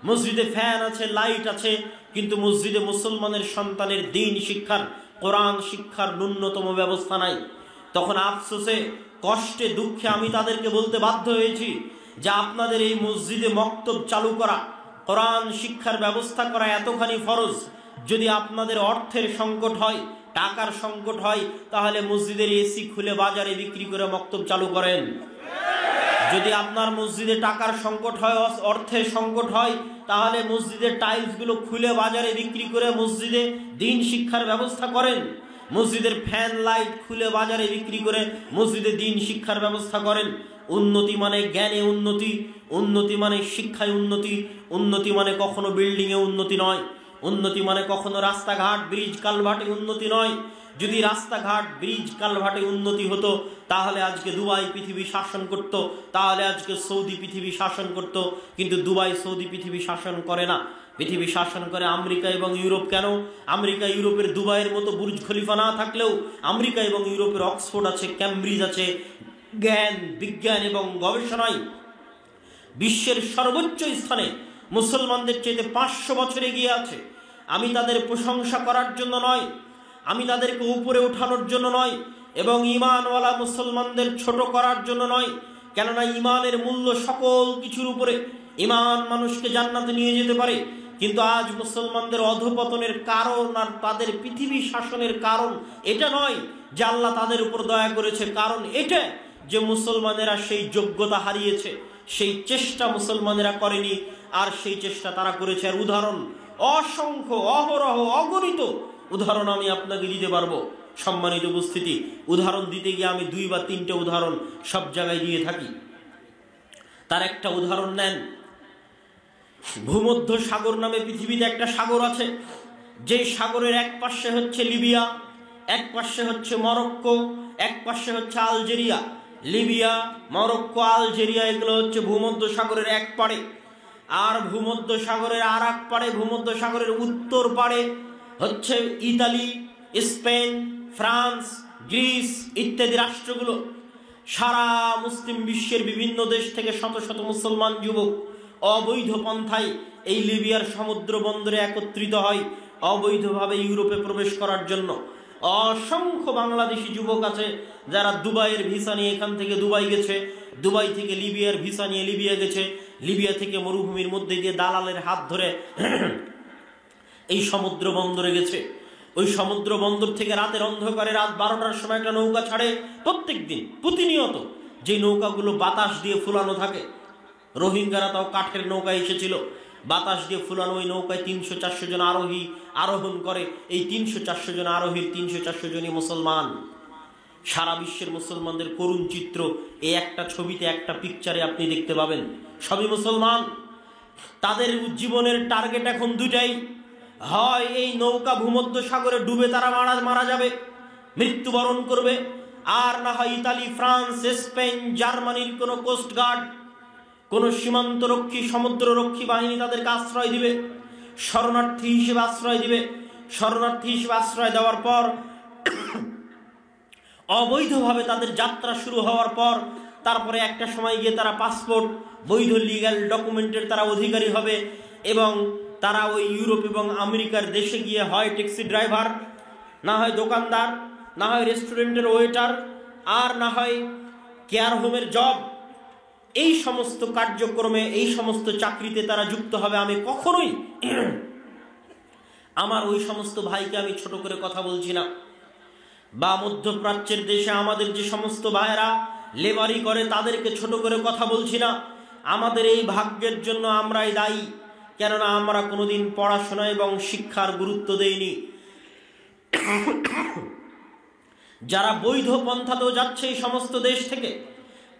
মসজিদে ফ্যান আছে, লাইট আছে, কিন্তু মসজিদে মুসলমানের সন্তানের দ্বীন শিক্ষার, কোরআন শিক্ষার ন্যূনতম ব্যবস্থা নাই। তখন আফসোসে, কষ্টে, দুঃখে আমি তাদেরকে বলতে বাধ্য হয়েছি যে আপনাদের এই মসজিদে মক্তব চালু করা, কোরআন শিক্ষার ব্যবস্থা করা এতখানি ফরজ। যদি আপনাদের অর্থের সংকট হয়, টাকার সংকট হয়, তাহলে মসজিদের এসি খুলে বাজারে বিক্রি করে মক্তব চালু করেন। যদি আপনার মসজিদে টাকার সংকট হয়, অর্থের সংকট হয়, তাহলে মসজিদের টাইলসগুলো খুলে বাজারে বিক্রি করে মসজিদে দ্বীন শিক্ষার ব্যবস্থা করেন। মসজিদের ফ্যান লাইট খুলে বাজারে বিক্রি করে মসজিদে দ্বীন শিক্ষার ব্যবস্থা করেন। উন্নতি মানে জ্ঞানে উন্নতি, উন্নতি মানে শিক্ষায় উন্নতি, উন্নতি মানে কখনো বিল্ডিংয়ে উন্নতি নয়, উন্নতি মানে কখনো রাস্তাঘাট ব্রিজ কালভার্টে উন্নতি নয়। যদি রাস্তাঘাট ব্রিজ কালভার্টে উন্নতি হতো, তাহলে আজকে দুবাই পৃথিবী শাসন করত, তাহলে আজকে সৌদি পৃথিবী শাসন করত। কিন্তু দুবাই সৌদি পৃথিবী শাসন করে না, পৃথিবী শাসন করে আমেরিকা এবং ইউরোপ। কেন? আমেরিকা ইউরোপের দুবাইয়ের মতো বুর্জ খলিফা না থাকলেও আমেরিকা এবং ইউরোপের অক্সফোর্ড আছে, ক্যামব্রিজ আছে। জ্ঞান, বিজ্ঞান এবং গবেষণায় বিশ্বের সর্বোচ্চ স্থানে মুসলমানদের চেয়ে 500 বছর এগিয়ে আছে। আমি তাদের প্রশংসা করার জন্য নয়, আমি তাদেরকে উপরে ওঠানোর জন্য নয়, এবং ইমানওয়ালা মুসলমানদের ছোট করার জন্য নয়। কেননা ইমানের মূল্য সকল কিছুর উপরে। ইমান মানুষকে জান্নাতে নিয়ে যেতে পারে, কিন্তু আজ মুসলমানদের অধঃপতনের কারণ আর তাদের পৃথিবী শাসনের কারণ এটা নয় যে আল্লাহ তাদের উপর দয়া করেছে। কারণ এটা যে মুসলমানেরা সেই যোগ্যতা হারিয়েছে, সেই চেষ্টা মুসলমানেরা করেনি, আর সেই চেষ্টা তারা করেছে। আর উদাহরণ অসংখ্য, অহরহ, অগণিত উদাহরণ আমি আপনাকে দিতে পারবো। সম্মানিত উপস্থিতি, উদাহরণ দিতে গিয়ে আমি 2 বা 3টে উদাহরণ সব জায়গায় দিয়ে থাকি। তার একটা উদাহরণ নেন, ভূমধ্য সাগর নামে পৃথিবীতে একটা সাগর আছে, যে সাগরের এক পাশে হচ্ছে লিবিয়া, এক পাশে হচ্ছে মরক্কো, এক পাশে হচ্ছে আলজেরিয়া। লিবিয়া, মরক্কো, আলজেরিয়া এগুলো হচ্ছে ভূমধ্য সাগরের এক পাড়ে। আর ভূমধ্য সাগরের আর এক পাড়ে, ভূমধ্য সাগরের উত্তর পাড়ে হচ্ছে ইতালি, স্পেন, ফ্রান্স, গ্রিস ইত্যাদি রাষ্ট্রগুলো। সারা মুসলিম বিশ্বের বিভিন্ন দেশ থেকে শত শত মুসলমান যুবক অবৈধ পন্থায় এই লিবিয়ার সমুদ্র বন্দরে একত্রিত হয় অবৈধভাবে ইউরোপে প্রবেশ করার জন্য। অসংখ্য বাংলাদেশি যুবক আছে যারা দুবাইয়ের ভিসা নিয়ে এখান থেকে দুবাই গেছে, দুবাই থেকে লিবিয়ার ভিসা নিয়ে লিবিয়া গেছে, লিবিয়া থেকে মরুভূমির মধ্যে দিয়ে দালালের হাত ধরে এই সমুদ্র বন্দরে গেছে। ওই সমুদ্র বন্দর থেকে রাতের অন্ধকারে রাত 12টার সময় একটা নৌকা ছাড়ে প্রত্যেক দিন, প্রতিনিয়ত, যে নৌকাগুলো বাতাস দিয়ে ফুলানো থাকে। রোহিঙ্গারা তাও কাঠের নৌকায় এসেছিল, বাতাস দিয়ে ফুলানো ওই নৌকায় 300-400 জন আরোহী আরোহণ করে। এই 300-400 জন আরোহীর 300-400 জনই মুসলমান। সারা বিশ্বের মুসলমানদের করুণ চিত্র এই একটা ছবিতে, একটা পিকচারে আপনি দেখতে পাবেন। সবই মুসলমান। তাদের জীবনের টার্গেট এখন দুটাই, হয় এই নৌকা ভূমধ্য সাগরে ডুবে তারা মারা যাবে, মৃত্যুবরণ করবে, আর না হয় ইতালি, ফ্রান্স, স্পেন, জার্মানির কোনো কোস্টগার্ড, কোনো সীমান্তরক্ষী, সমুদ্ররক্ষী বাহিনী তাদেরকে আশ্রয় দিবে, শরণার্থী হিসেবে আশ্রয় দিবে। শরণার্থী হিসেবে আশ্রয় দেওয়ার পর অবৈধভাবে তাদের যাত্রা শুরু হওয়ার পর তারপরে একটা সময় গিয়ে তারা পাসপোর্ট, বৈধ লিগ্যাল ডকুমেন্টের তারা অধিকারী হবে, এবং তারা ওই ইউরোপ এবং আমেরিকার দেশে গিয়ে হয় ট্যাক্সি ড্রাইভার, না হয় দোকানদার, না হয় রেস্টুরেন্টের ওয়েটার, আর না হয় কেয়ার হোমের জব। এই সমস্ত কার্যক্রমে, এই সমস্ত চাকরিতে তারা যুক্ত হবে। আমি কখনোই আমার ওই সমস্ত ভাইকে আমি ছোট করে কথা বলছি না, বা মধ্যপ্রাচ্যের দেশে আমাদের যে সমস্ত ভাইয়েরা লেবারি করে তাদেরকে ছোট করে কথা বলছি না। আমাদের এই ভাগ্যের জন্য আমরাই দায়ী, কেননা আমরা কোনোদিন পড়াশোনা এবং শিক্ষার গুরুত্ব দেইনি। যারা বৈধ পন্থাতেও যাচ্ছে এই সমস্ত দেশ থেকে,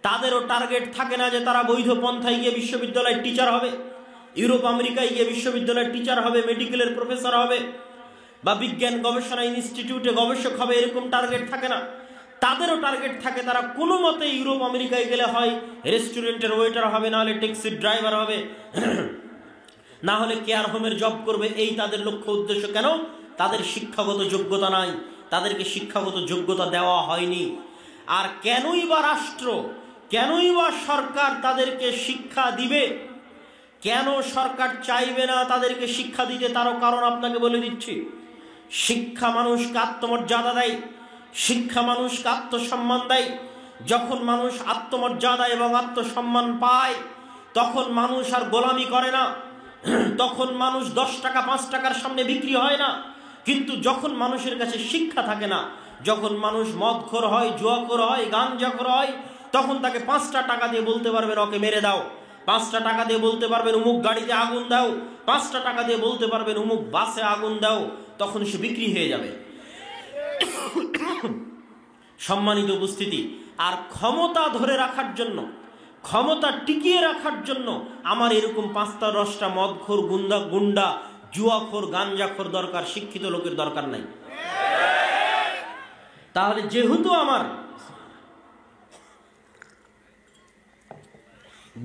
তাদেরও টার্গেট থাকে না যে তারা বৈধ পন্থায় গিয়ে বিশ্ববিদ্যালয়ের টিচার হবে, ইউরোপ আমেরিকায় গিয়ে বিশ্ববিদ্যালয়ের টিচার হবে, মেডিকেলের প্রফেসর হবে, বা বিজ্ঞান গবেষণা ইনস্টিটিউটে গবেষক হবে। এরকম টার্গেট থাকে না। তাদেরও টার্গেট থাকে তারা কোনো মতে ইউরোপ আমেরিকায় গেলে হয় রেস্টুরেন্টের ওয়েটার হবে, না হলে ট্যাক্সির ড্রাইভার হবে, না হলে কেয়ার হোমের জব করবে। এই তাদের লক্ষ্য উদ্দেশ্য। কেন? তাদের শিক্ষাগত যোগ্যতা নাই, তাদেরকে শিক্ষাগত যোগ্যতা দেওয়া হয়নি। আর কেনই বা রাষ্ট্র, কেনই বা সরকার তাদেরকে শিক্ষা দিবে? কেন সরকার চাইবে না তাদেরকে শিক্ষা দিতে? তারও কারণ আপনাকে বলে দিচ্ছি। শিক্ষা মানুষকে আত্মমর্যাদা দেয়, শিক্ষা মানুষকে আত্মসম্মান দেয়, যখন মানুষ আত্মমর্যাদা এবং আত্মসম্মান পায় তখন মানুষ আর গোলামি করে না, তখন মানুষ 10 টাকা 5 টাকার সামনে বিক্রি হয় না। কিন্তু যখন মানুষের কাছে শিক্ষা থাকে না, যখন মানুষ মদখোর হয়, জুয়াখোর হয়, গাঞ্জাখোর হয়, তখন তাকে 5টা টাকা দিয়ে বলতে পারবেন ওকে মেরে দাও, 5টা টাকা দিয়ে বলতে পারবেন অমুক গাড়িতে আগুন দাও, 5টা টাকা দিয়ে বলতে পারবেন অমুক বাসে আগুন দাও, তখন সে বিক্রি হয়ে যাবে। সম্মানিত উপস্থিতি, আর ক্ষমতা ধরে রাখার জন্য, ক্ষমতা টিকিয়ে রাখার জন্য আমার এরকম 5টা 10টা মদখোর, গুন্ডা, জুয়াখোর, গাঞ্জাখোর দরকার, শিক্ষিত লোকের দরকার নাই। তাহলে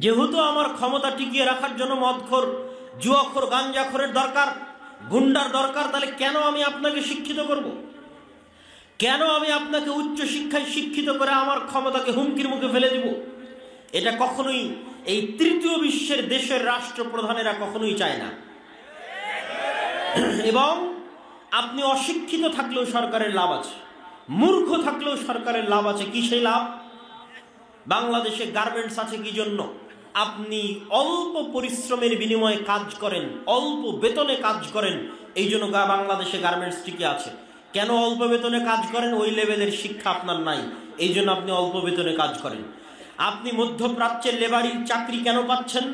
যেহেতু আমার ক্ষমতা টিকিয়ে রাখার জন্য মদখোর, জুয়াখোর, গাঞ্জাখোরের দরকার, গুন্ডার দরকার, তাহলে কেন আমি আপনাকে শিক্ষিত করব? কেন আমি আপনাকে উচ্চ শিক্ষায় শিক্ষিত করে আমার ক্ষমতাকে হুমকির মুখে ফেলে দিব? এটা কখনোই এই তৃতীয় বিশ্বের দেশের রাষ্ট্রপ্রধানেরা কখনোই চায় না। এবং আপনি অশিক্ষিত থাকলেও সরকারের লাভ আছে, মূর্খ থাকলেও সরকারের লাভ আছে। কি সেই লাভ? বাংলাদেশে গার্মেন্টস আছে কি জন্য? আপনি অল্প পরিশ্রমের বিনিময়ে কাজ করেন, অল্প বেতনে কাজ করেন, এই জন্য বাংলাদেশে গার্মেন্টস টিকে আছে। কেন অল্প বেতনে কাজ করেন? ওই লেভেলের শিক্ষা আপনার নাই, এই জন্য আপনি অল্প বেতনে কাজ করেন। আপনি মধ্যপ্রাচ্যের লেবারির চাকরি কেন পাচ্ছেন?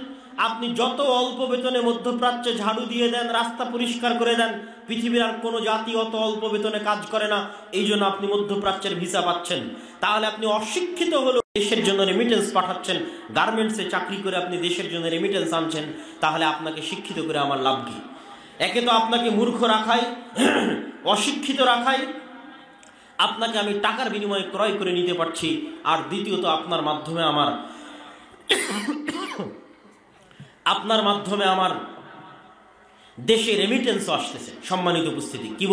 আপনি যত অল্প বেতনে মধ্যপ্রাচ্যে ঝাড়ু দিয়ে দেন, রাস্তা পরিষ্কার করে দেন, পৃথিবীর আর কোনো জাতি অত অল্প বেতনে কাজ করে না, এই জন্য আপনি মধ্যপ্রাচ্যের ভিসা পাচ্ছেন। তাহলে আপনি অশিক্ষিত হলেও দেশের জন্য রেমিটেন্স পাঠাচ্ছেন, গার্মেন্টসে চাকরি করে আপনি দেশের জন্য রেমিটেন্স আনছেন, তাহলে আপনাকে শিক্ষিত করে আমার লাভ কি? একে তো আপনাকে মূর্খ রাখাই, অশিক্ষিত রাখাই, আপনাকে আমি টাকার বিনিময়ে ক্রয় করে নিতে পারছি, আর দ্বিতীয়ত আপনার মাধ্যমে আমার দেশে রেমিটেন্সও আসতেছে। সম্মানিত উপস্থিতি, কি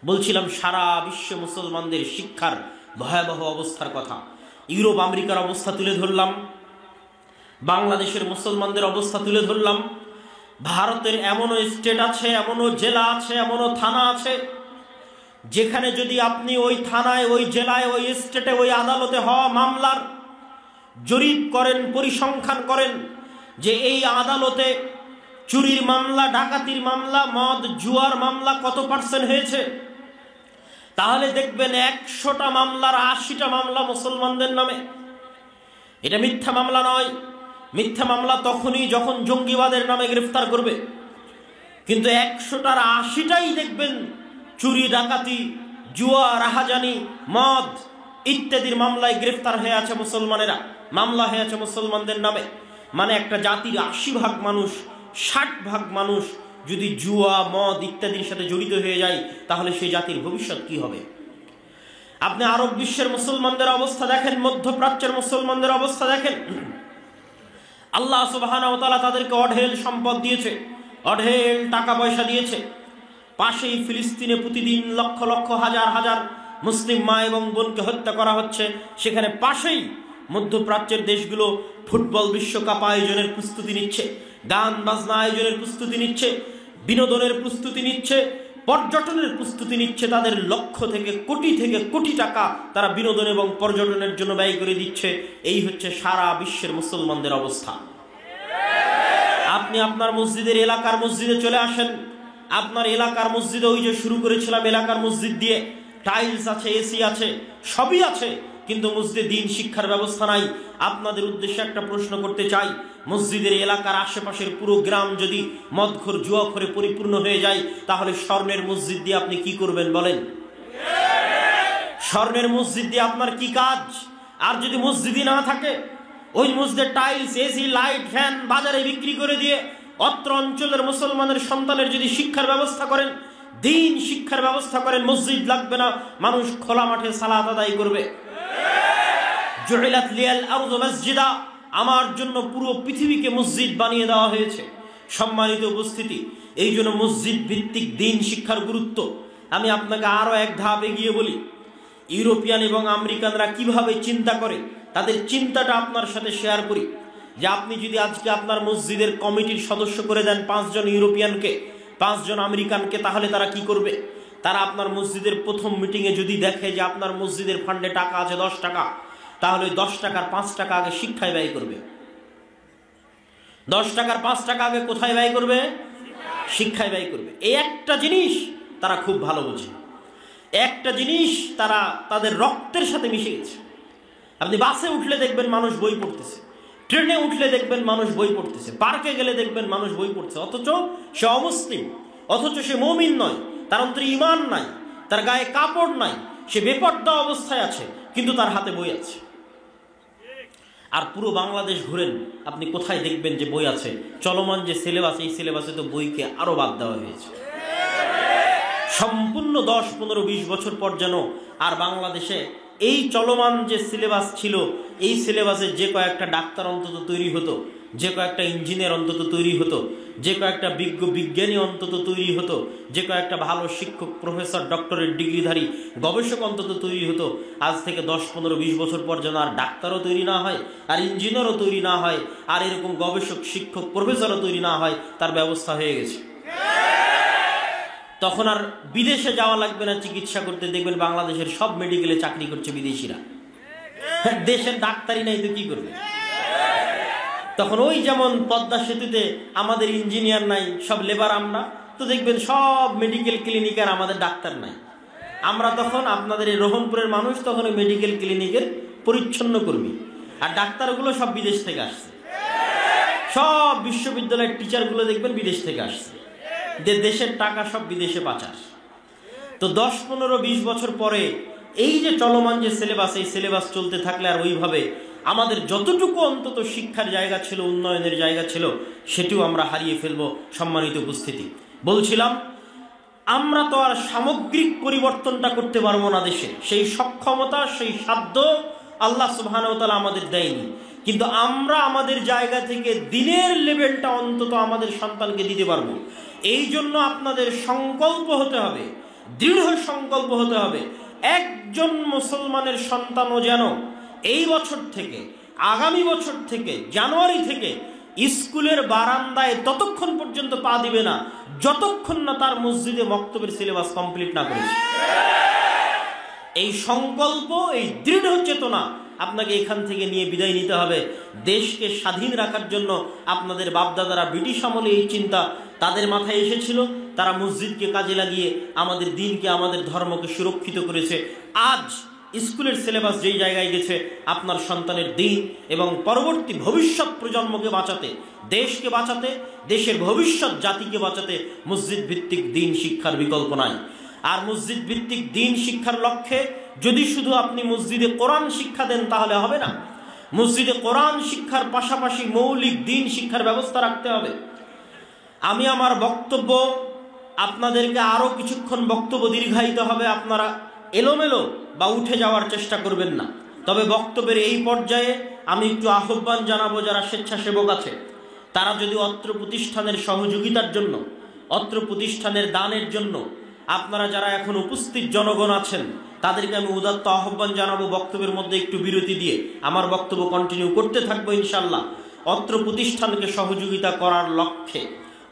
বলছিলাম সারা বিশ্বে মুসলমানদের শিক্ষার ভয়াবহ অবস্থার কথা। ইউরোপ আমেরিকার অবস্থা তুলে ধরলাম, বাংলাদেশের মুসলমানদের অবস্থা তুলে ধরলাম। ভারতের এমনও স্টেট আছে, এমনও জেলা আছে, এমনও থানা আছে, যেখানে যদি আপনি ওই থানায়, ওই জেলায়, ওই স্টেটে, ওই আদালতে হওয়া মামলার জরিপ করেন, পরিসংখ্যান করেন যে এই আদালতে চুরির মামলা, ডাকাতির মামলা, মদ জুয়ার মামলা কত % হয়েছে, তাহলে দেখবেন 100টা মামলার 80টা মামলা মুসলমানদের নামে। এটা মিথ্যা মামলা নয়। মিথ্যা মামলা তখনই যখন জঙ্গিবাদের নামে গ্রেফতার করবে, কিন্তু 100টার 80টাই দেখবেন চুরি, ডাকাতি, জুয়া, রাহাজানি, মদ ইত্যাদির মামলায় গ্রেফতার হয়ে আছে মুসলমানেরা, মামলা হয়ে আছে মুসলমানদের নামে। মানে একটা জাতির 80% মানুষ, 60% মানুষ যদি জুয়া, মদ ইত্যাদির সাথে জড়িত হয়ে যায়, তাহলে সেই জাতির ভবিষ্যৎ কি হবে? আপনি আরব বিশ্বের মুসলমানদের অবস্থা দেখেন, মধ্যপ্রাচ্যের মুসলমানদের অবস্থা দেখেন। আল্লাহ সুবহানাহু ওয়া তাআলা তাদেরকে অঢেল সম্পদ দিয়েছে, অঢেল টাকা পয়সা দিয়েছে। পাশেই ফিলিস্তিনে প্রতিদিন লক্ষ লক্ষ, হাজার হাজার মুসলিম মা এবং বোনকে হত্যা করা হচ্ছে। সেখানে পাশেই মধ্যপ্রাচ্যের দেশগুলো ফুটবল বিশ্বকাপ আয়োজনের প্রস্তুতি নিচ্ছে, গান বাজনা আয়োজনের প্রস্তুতি নিচ্ছে, বিনোদনের প্রস্তুতি নিচ্ছে, পর্যটনের প্রস্তুতি নিচ্ছে। তাদের লক্ষ থেকে কোটি টাকা তারা বিনোদন এবং পর্যটনের জন্য ব্যয় করে দিচ্ছে। এই হচ্ছে সারা বিশ্বের মুসলমানদের অবস্থা। আপনি আপনার মসজিদের, এলাকার মসজিদে চলে আসেন। আপনার এলাকার মসজিদে, ওই যে শুরু করেছিলাম এলাকার মসজিদ দিয়ে, টাইলস আছে, এসি আছে, সবই আছে, কিন্তু মসজিদে দ্বীন শিক্ষার ব্যবস্থা নাই। আপনাদের উদ্দেশ্যে একটা প্রশ্ন করতে চাই, মসজিদের এলাকার আশেপাশের পুরো গ্রাম যদি মদখোর, জুয়াখোরে পরিপূর্ণ হয়ে যায়, তাহলে স্বর্ণের মসজিদ দিয়ে আপনি কি করবেন বলেন? স্বর্ণের মসজিদ দিয়ে আপনার কি কাজ? আর যদি মসজিদই না থাকে, ওই মসজিদের টাইলস, এসি, লাইট, ফ্যান বাজারে বিক্রি করে দিয়ে অত্র অঞ্চলের মুসলমানের সন্তানের যদি শিক্ষার ব্যবস্থা করেন, দ্বীন শিক্ষার ব্যবস্থা করেন, মসজিদ লাগবে না, মানুষ খোলা মাঠে সালাত আদায় করবে। জুইলাত লিয়াল আরদু মাসজিদা, আমার জন্য পুরো পৃথিবীকে মসজিদ বানিয়ে দেওয়া হয়েছে। সম্মানিত উপস্থিতি, এই জন্য মসজিদ ভিত্তিক দ্বীন শিক্ষার গুরুত্ব আমি আপনাকে আরো এক ধাপ এগিয়ে বলি। ইউরোপিয়ান এবং আমেরিকানরা কিভাবে চিন্তা করে, তাদের চিন্তাটা আপনার সাথে শেয়ার করি। যে আপনি যদি আজকে আপনার মসজিদের কমিটির সদস্য করে দেন 5 জন ইউরোপিয়ানকে, 5 জন আমেরিকানকে, তাহলে তারা কি করবে? তারা আপনার মসজিদের প্রথম মিটিংয়ে যদি দেখে যে আপনার মসজিদের ফান্ডে টাকা আছে 10 টাকা, তাহলে 10 টাকার 5 টাকা আগে শিক্ষায় ব্যয় করবে। 10 টাকার 5 টাকা আগে কোথায় ব্যয় করবে? শিক্ষায় ব্যয় করবে। এই একটা জিনিস তারা খুব ভালো বোঝে, একটা জিনিস তারা তাদের রক্তের সাথে মিশে গেছে। আপনি বাসে উঠলে দেখবেন মানুষ বই পড়তেছে, ট্রেনে উঠলে দেখবেন মানুষ বই পড়তেছে, পার্কে গেলে দেখবেন মানুষ বই পড়ছে, অথচ সে অমুসলিম, অথচ সে মুমিন নয়, তার অন্তরে ঈমান নাই, তার গায়ে কাপড় নাই, সে বেপর্দা অবস্থায় আছে, কিন্তু তার হাতে বই আছে। আর পুরো বাংলাদেশ ঘুরেন, আপনি কোথায় দেখবেন যে বই আছে? চলমান যে সিলেবাস, এই সিলেবাসে তো বইকে আরো বাদ দেওয়া হয়েছে। সম্পূর্ণ 10, 15, 20 বছর পর যেন আর বাংলাদেশে এই চলমান যে সিলেবাস ছিল, এই সিলেবাসে যে কয়েকটা ডাক্তার অন্তত তৈরি হতো, যে কয়েকটা ইঞ্জিনিয়ার অন্তত তৈরি হতো, যে কয়েকটা বিজ্ঞানী অন্তত তৈরি হতো, যে কয়েকটা ভালো শিক্ষক, প্রফেসর, ডক্টরেট ডিগ্রিধারী গবেষক অন্তত তৈরি হতো, আজ থেকে 10, 15, 20 বছর পর যেন আর ডাক্তারও তৈরি না হয়, আর ইঞ্জিনিয়ারও তৈরি না হয়, আর এরকম গবেষক, শিক্ষক, প্রফেসরও তৈরি না হয়, তার ব্যবস্থা হয়ে গেছে। তখন আর বিদেশে যাওয়া লাগবে না চিকিৎসা করতে। দেখবেন বাংলাদেশের সব মেডিকেলে চাকরি করছে বিদেশিরা। দেশের ডাক্তারই নাই তো কি করবে? তখন ওই যেমন পদ্মা সেতুতে আমাদের ইঞ্জিনিয়ার নাই, সব লেবার আমরা, তো দেখবেন সব মেডিকেল ক্লিনিকের আমাদের ডাক্তার নাই। আমরা তখন আপনাদের এই রোহনপুরের মানুষ তখন ওই মেডিকেল ক্লিনিকের পরিচ্ছন্ন কর্মী, আর ডাক্তারগুলো সব বিদেশ থেকে আসছে। সব বিশ্ববিদ্যালয়ের টিচারগুলো দেখবেন বিদেশ থেকে আসছে, দেশের টাকা সব বিদেশে পাচার। তো 10, 15, 20 বছর পরে এই যে চলমান যে সিলেবাস, এই সিলেবাস চলতে থাকলে আর ওইভাবে আমাদের যতটুকু অন্তত শিক্ষার জায়গা ছিল, উন্নয়নের জায়গা ছিল, সেটিও আমরা হারিয়ে ফেলবো। সম্মানিত উপস্থিতি, বলছিলাম আমরা তো আর সামগ্রিক পরিবর্তনটা করতে পারবো না দেশে, সেই সক্ষমতা, সেই সাধ্য আল্লাহ সুবহানাহু ওয়া তাআলা আমাদের দেয়নি, কিন্তু আমরা আমাদের জায়গা থেকে দিনের লেভেলটা অন্তত আমাদের সন্তানকে দিতে পারবো। এই জন্য আপনাদের সংকল্প হতে হবে, দৃঢ় সংকল্প হতে হবে, একজন মুসলমানের সন্তানও যেন এই বছর থেকে, আগামী বছর থেকে, জানুয়ারি থেকে স্কুলের বারান্দায় ততক্ষণ পর্যন্ত পা দিবে না যতক্ষণ না তার মসজিদে মক্তবের সিলেবাস কমপ্লিট না করেছে। এই সংকল্প, এই দৃঢ় চেতনা আপনাকে এখান থেকে নিয়ে বিদায় নিতে হবে। দেশকে স্বাধীন রাখার জন্য আপনাদের বাপদাদারা ব্রিটিশ আমলে এই চিন্তা তাদের মাথায় এসেছিল, তারা মসজিদকে কাজে লাগিয়ে আমাদের দিনকে, আমাদের ধর্মকে সুরক্ষিত করেছে। আজ স্কুলের সিলেবাস যেই জায়গায় গেছে, আপনার সন্তানের দিন এবং পরবর্তী ভবিষ্যৎ প্রজন্মকে বাঁচাতে, দেশকে বাঁচাতে, দেশের ভবিষ্যৎ জাতিকে বাঁচাতে মসজিদ ভিত্তিক দিন শিক্ষার বিকল্প নাই। আর মসজিদ ভিত্তিক দিন শিক্ষার লক্ষ্যে যদি শুধু আপনি মসজিদে কোরআন শিক্ষা দেন তাহলে হবে না। মসজিদে কোরআন শিক্ষার পাশাপাশি মৌলিক দিন শিক্ষার ব্যবস্থা রাখতে হবে। আমি আমার বক্তব্য আপনাদেরকে আরো কিছুক্ষণ বক্তব্য দীর্ঘায়িত হবে, আপনারা এলোমেলো বা উঠে যাওয়ার চেষ্টা করবেন না। তবে বক্তব্যের এই পর্যায়ে আমি একটু আহ্বান জানাবো, যারা স্বেচ্ছাসেবক আছে তারা যদি অত্র প্রতিষ্ঠানের সহযোগিতার জন্য, অত্র প্রতিষ্ঠানের দানের জন্য, আপনারা যারা এখন উপস্থিত জনগণ আছেন তাদেরকে আমি উদাত্ত আহ্বান জানাবো, বক্তব্যের মধ্যে একটু বিরতি দিয়ে আমার বক্তব্য কন্টিনিউ করতে থাকবো ইনশাল্লাহ। অত্র প্রতিষ্ঠানকে সহযোগিতা করার লক্ষ্যে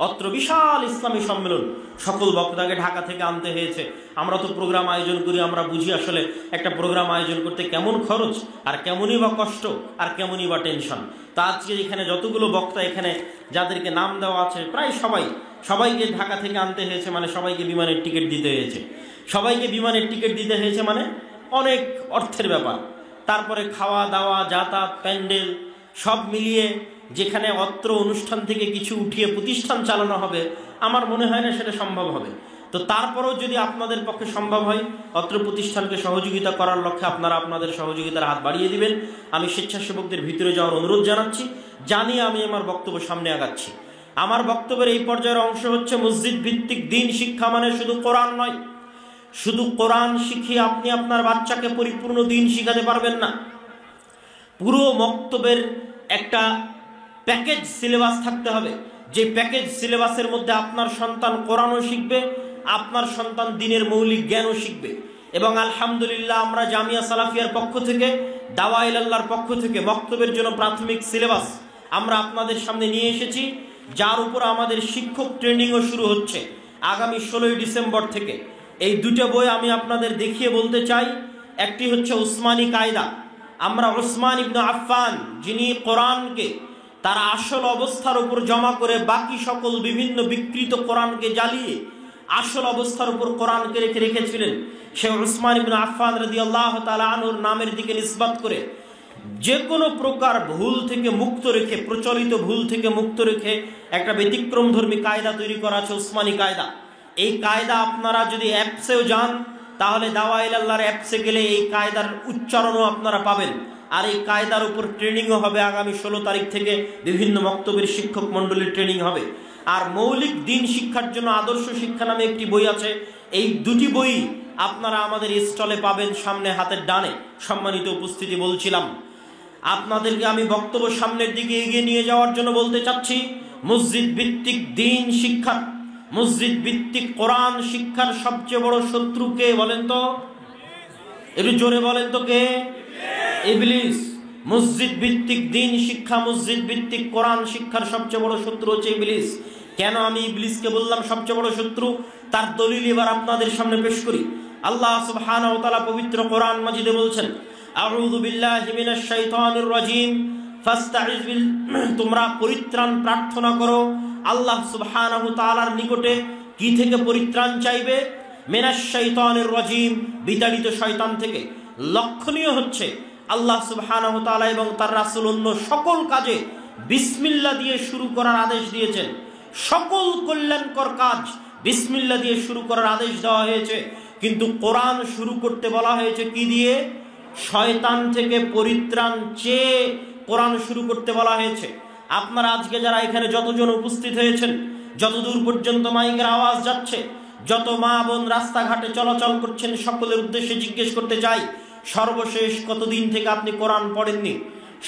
অত্র বিশাল ইসলামী সম্মেলন, সকল বক্তাকে ঢাকা থেকে আনতে হয়েছে। আমরা তো প্রোগ্রাম আয়োজন করি, আমরা বুঝি আসলে একটা প্রোগ্রাম আয়োজন করতে কেমন খরচ, আর কেমনই বা কষ্ট, আর কেমনই বা টেনশন। তা আজকে এখানে যতগুলো বক্তা এখানে যাদেরকে নাম দেওয়া আছে, প্রায় সবাইকে ঢাকা থেকে আনতে হয়েছে, মানে সবাইকে বিমানের টিকিট দিতে হয়েছে। সবাইকে বিমানের টিকিট দিতে হয়েছে মানে অনেক অর্থের ব্যাপার। তারপরে খাওয়া দাওয়া, যাতায়াত, প্যান্ডেল সব মিলিয়ে যেখানে অত্র অনুষ্ঠান থেকে কিছু উঠিয়ে প্রতিষ্ঠান চালানো হবে, আমার মনে হয় না সেটা সম্ভব হবে। তো তারপরেও যদি আপনাদের পক্ষে সম্ভব হয় অত্র প্রতিষ্ঠানকে সহযোগিতা করার লক্ষ্যে আপনারা আপনাদের সহযোগিতার হাত বাড়িয়ে দিবেন। আমি স্বেচ্ছাসেবকদের ভিতরে যাওয়ার অনুরোধ জানাচ্ছি, জানিয়ে আমি আমার বক্তব্য সামনে আগাচ্ছি। আমার বক্তব্যের এই পর্যায়ের অংশ হচ্ছে মসজিদ ভিত্তিক দিন শিক্ষা মানে শুধু কোরআন নয়। শুধু কোরআন শিখিয়ে আপনি আপনার বাচ্চাকে পরিপূর্ণ দিন শিখাতে পারবেন না। পুরো মক্তবের একটা প্যাকেজ সিলেবাস থাকতে হবে, যে প্যাকেজ সিলেবাসের মধ্যে আপনার সন্তান কোরআনও শিখবে, আপনার সন্তান দিনের মৌলিক জ্ঞানও শিখবে। এবং আলহামদুলিল্লাহ আমরা জামিয়া সালাফিয়ার পক্ষ থেকে, দাওয়া ইলাল্লাহর পক্ষ থেকে মক্তবের জন্য প্রাথমিক সিলেবাস আমরা আপনাদের সামনে নিয়ে এসেছি, যার উপর আমাদের শিক্ষক ট্রেনিংও শুরু হচ্ছে আগামী 16ই ডিসেম্বর থেকে। এই দুটো বই আমি আপনাদের দেখিয়ে বলতে চাই। একটি হচ্ছে উসমানী কায়দা। আমরা উসমান ইবনে আফফান, যিনি কোরআনকে তার আসল অবস্থার উপর জমা করে বাকি সকল বিভিন্ন বিকৃত কোরআনকে জ্বালিয়ে আসল অবস্থার উপর কোরআনকে রেখেছিলেন, সে উসমান ইবনে আফফান রাদিয়াল্লাহু তাআলা আনহুর নামের দিকে নিসবত করে যে কোনো প্রকার ভুল থেকে মুক্ত রেখে, প্রচলিত ভুল থেকে মুক্ত রেখে একটা ব্যতিক্রমধর্মী কায়দা তৈরি করা আছে, উসমানী কায়দা। এই কায়দা আপনারা যদি অ্যাপসেও যান, তাহলে দাওয়া ইলাল্লাহর অ্যাপসে গেলে এই কায়দার উচ্চারণও আপনারা পাবেন। আর এই কায়দার উপর ট্রেনিংও হবে। আগামী 16 তারিখ থেকে বিভিন্ন মক্তবের শিক্ষক মণ্ডলীর ট্রেনিং হবে। আর মৌলিক দিন শিক্ষার জন্য আদর্শ শিক্ষা নামে একটি বই আছে। এই দুটি বই আপনারা আমাদের স্টলে পাবেন, সামনে হাতের ডানে। সম্মানিত উপস্থিতি, বলছিলাম আপনাদেরকে আমি বক্তব্য সামনের দিকে এগিয়ে নিয়ে যাওয়ার জন্য বলতে চাচ্ছি, মসজিদ ভিত্তিক দিন শিক্ষা, মসজিদ ভিত্তিক কোরআন শিক্ষার সবচেয়ে বড় শত্রু কে বলেন তো? একটু জোরে বলেন তো কে? ইবলিস। মসজিদ ভিত্তিক দিন শিক্ষা, মসজিদ ভিত্তিক কোরআন শিক্ষার সবচেয়ে বড় শত্রু হচ্ছে ইবলিস। কেন আমি ইবলিসকে বললাম সবচেয়ে বড় শত্রু, তার দলিল এবার আপনাদের সামনে পেশ করি। আল্লাহ সুবহানাহু ওয়া তাআলা পবিত্র কোরআন মাজিদে বলছেন, আউযু বিল্লাহি মিনাশ শাইতানির রাজিম ফাস্তাইজ বিল, তোমরা পরিত্রাণ প্রার্থনা করো আল্লাহ সুবহানাহু তাআলার নিকটে। কি থেকে পরিত্রাণ চাইবে? মিনাশ শাইতানির রাজিম, বিতাড়িত শয়তান থেকে। লক্ষণীয় হচ্ছে আল্লাহ সুবহানাহু তাআলা এবং তার রাসূল অন্য সকল কাজে বিসমিল্লাহ দিয়ে শুরু করার আদেশ দিয়েছেন। সকল কল্যাণকর কাজ বিসমিল্লাহ দিয়ে শুরু করার আদেশ দেওয়া হয়েছে, কিন্তু কোরআন শুরু করতে বলা হয়েছে কি দিয়ে? শয়তান থেকে পরিত্রাণ চেয়ে কোরআন শুরু করতে বলা হয়েছে। আপনারা আজকে যারা এখানে যতজন উপস্থিত হয়েছেন, যতদূর পর্যন্ত মাইকের আওয়াজ যাচ্ছে, যত মা বোন রাস্তাঘাটে চলাচল করছেন, সকলের উদ্দেশ্যে জিজ্ঞেস করতে চাই, সর্বশেষ কতদিন থেকে আপনি কোরআন পড়েননি?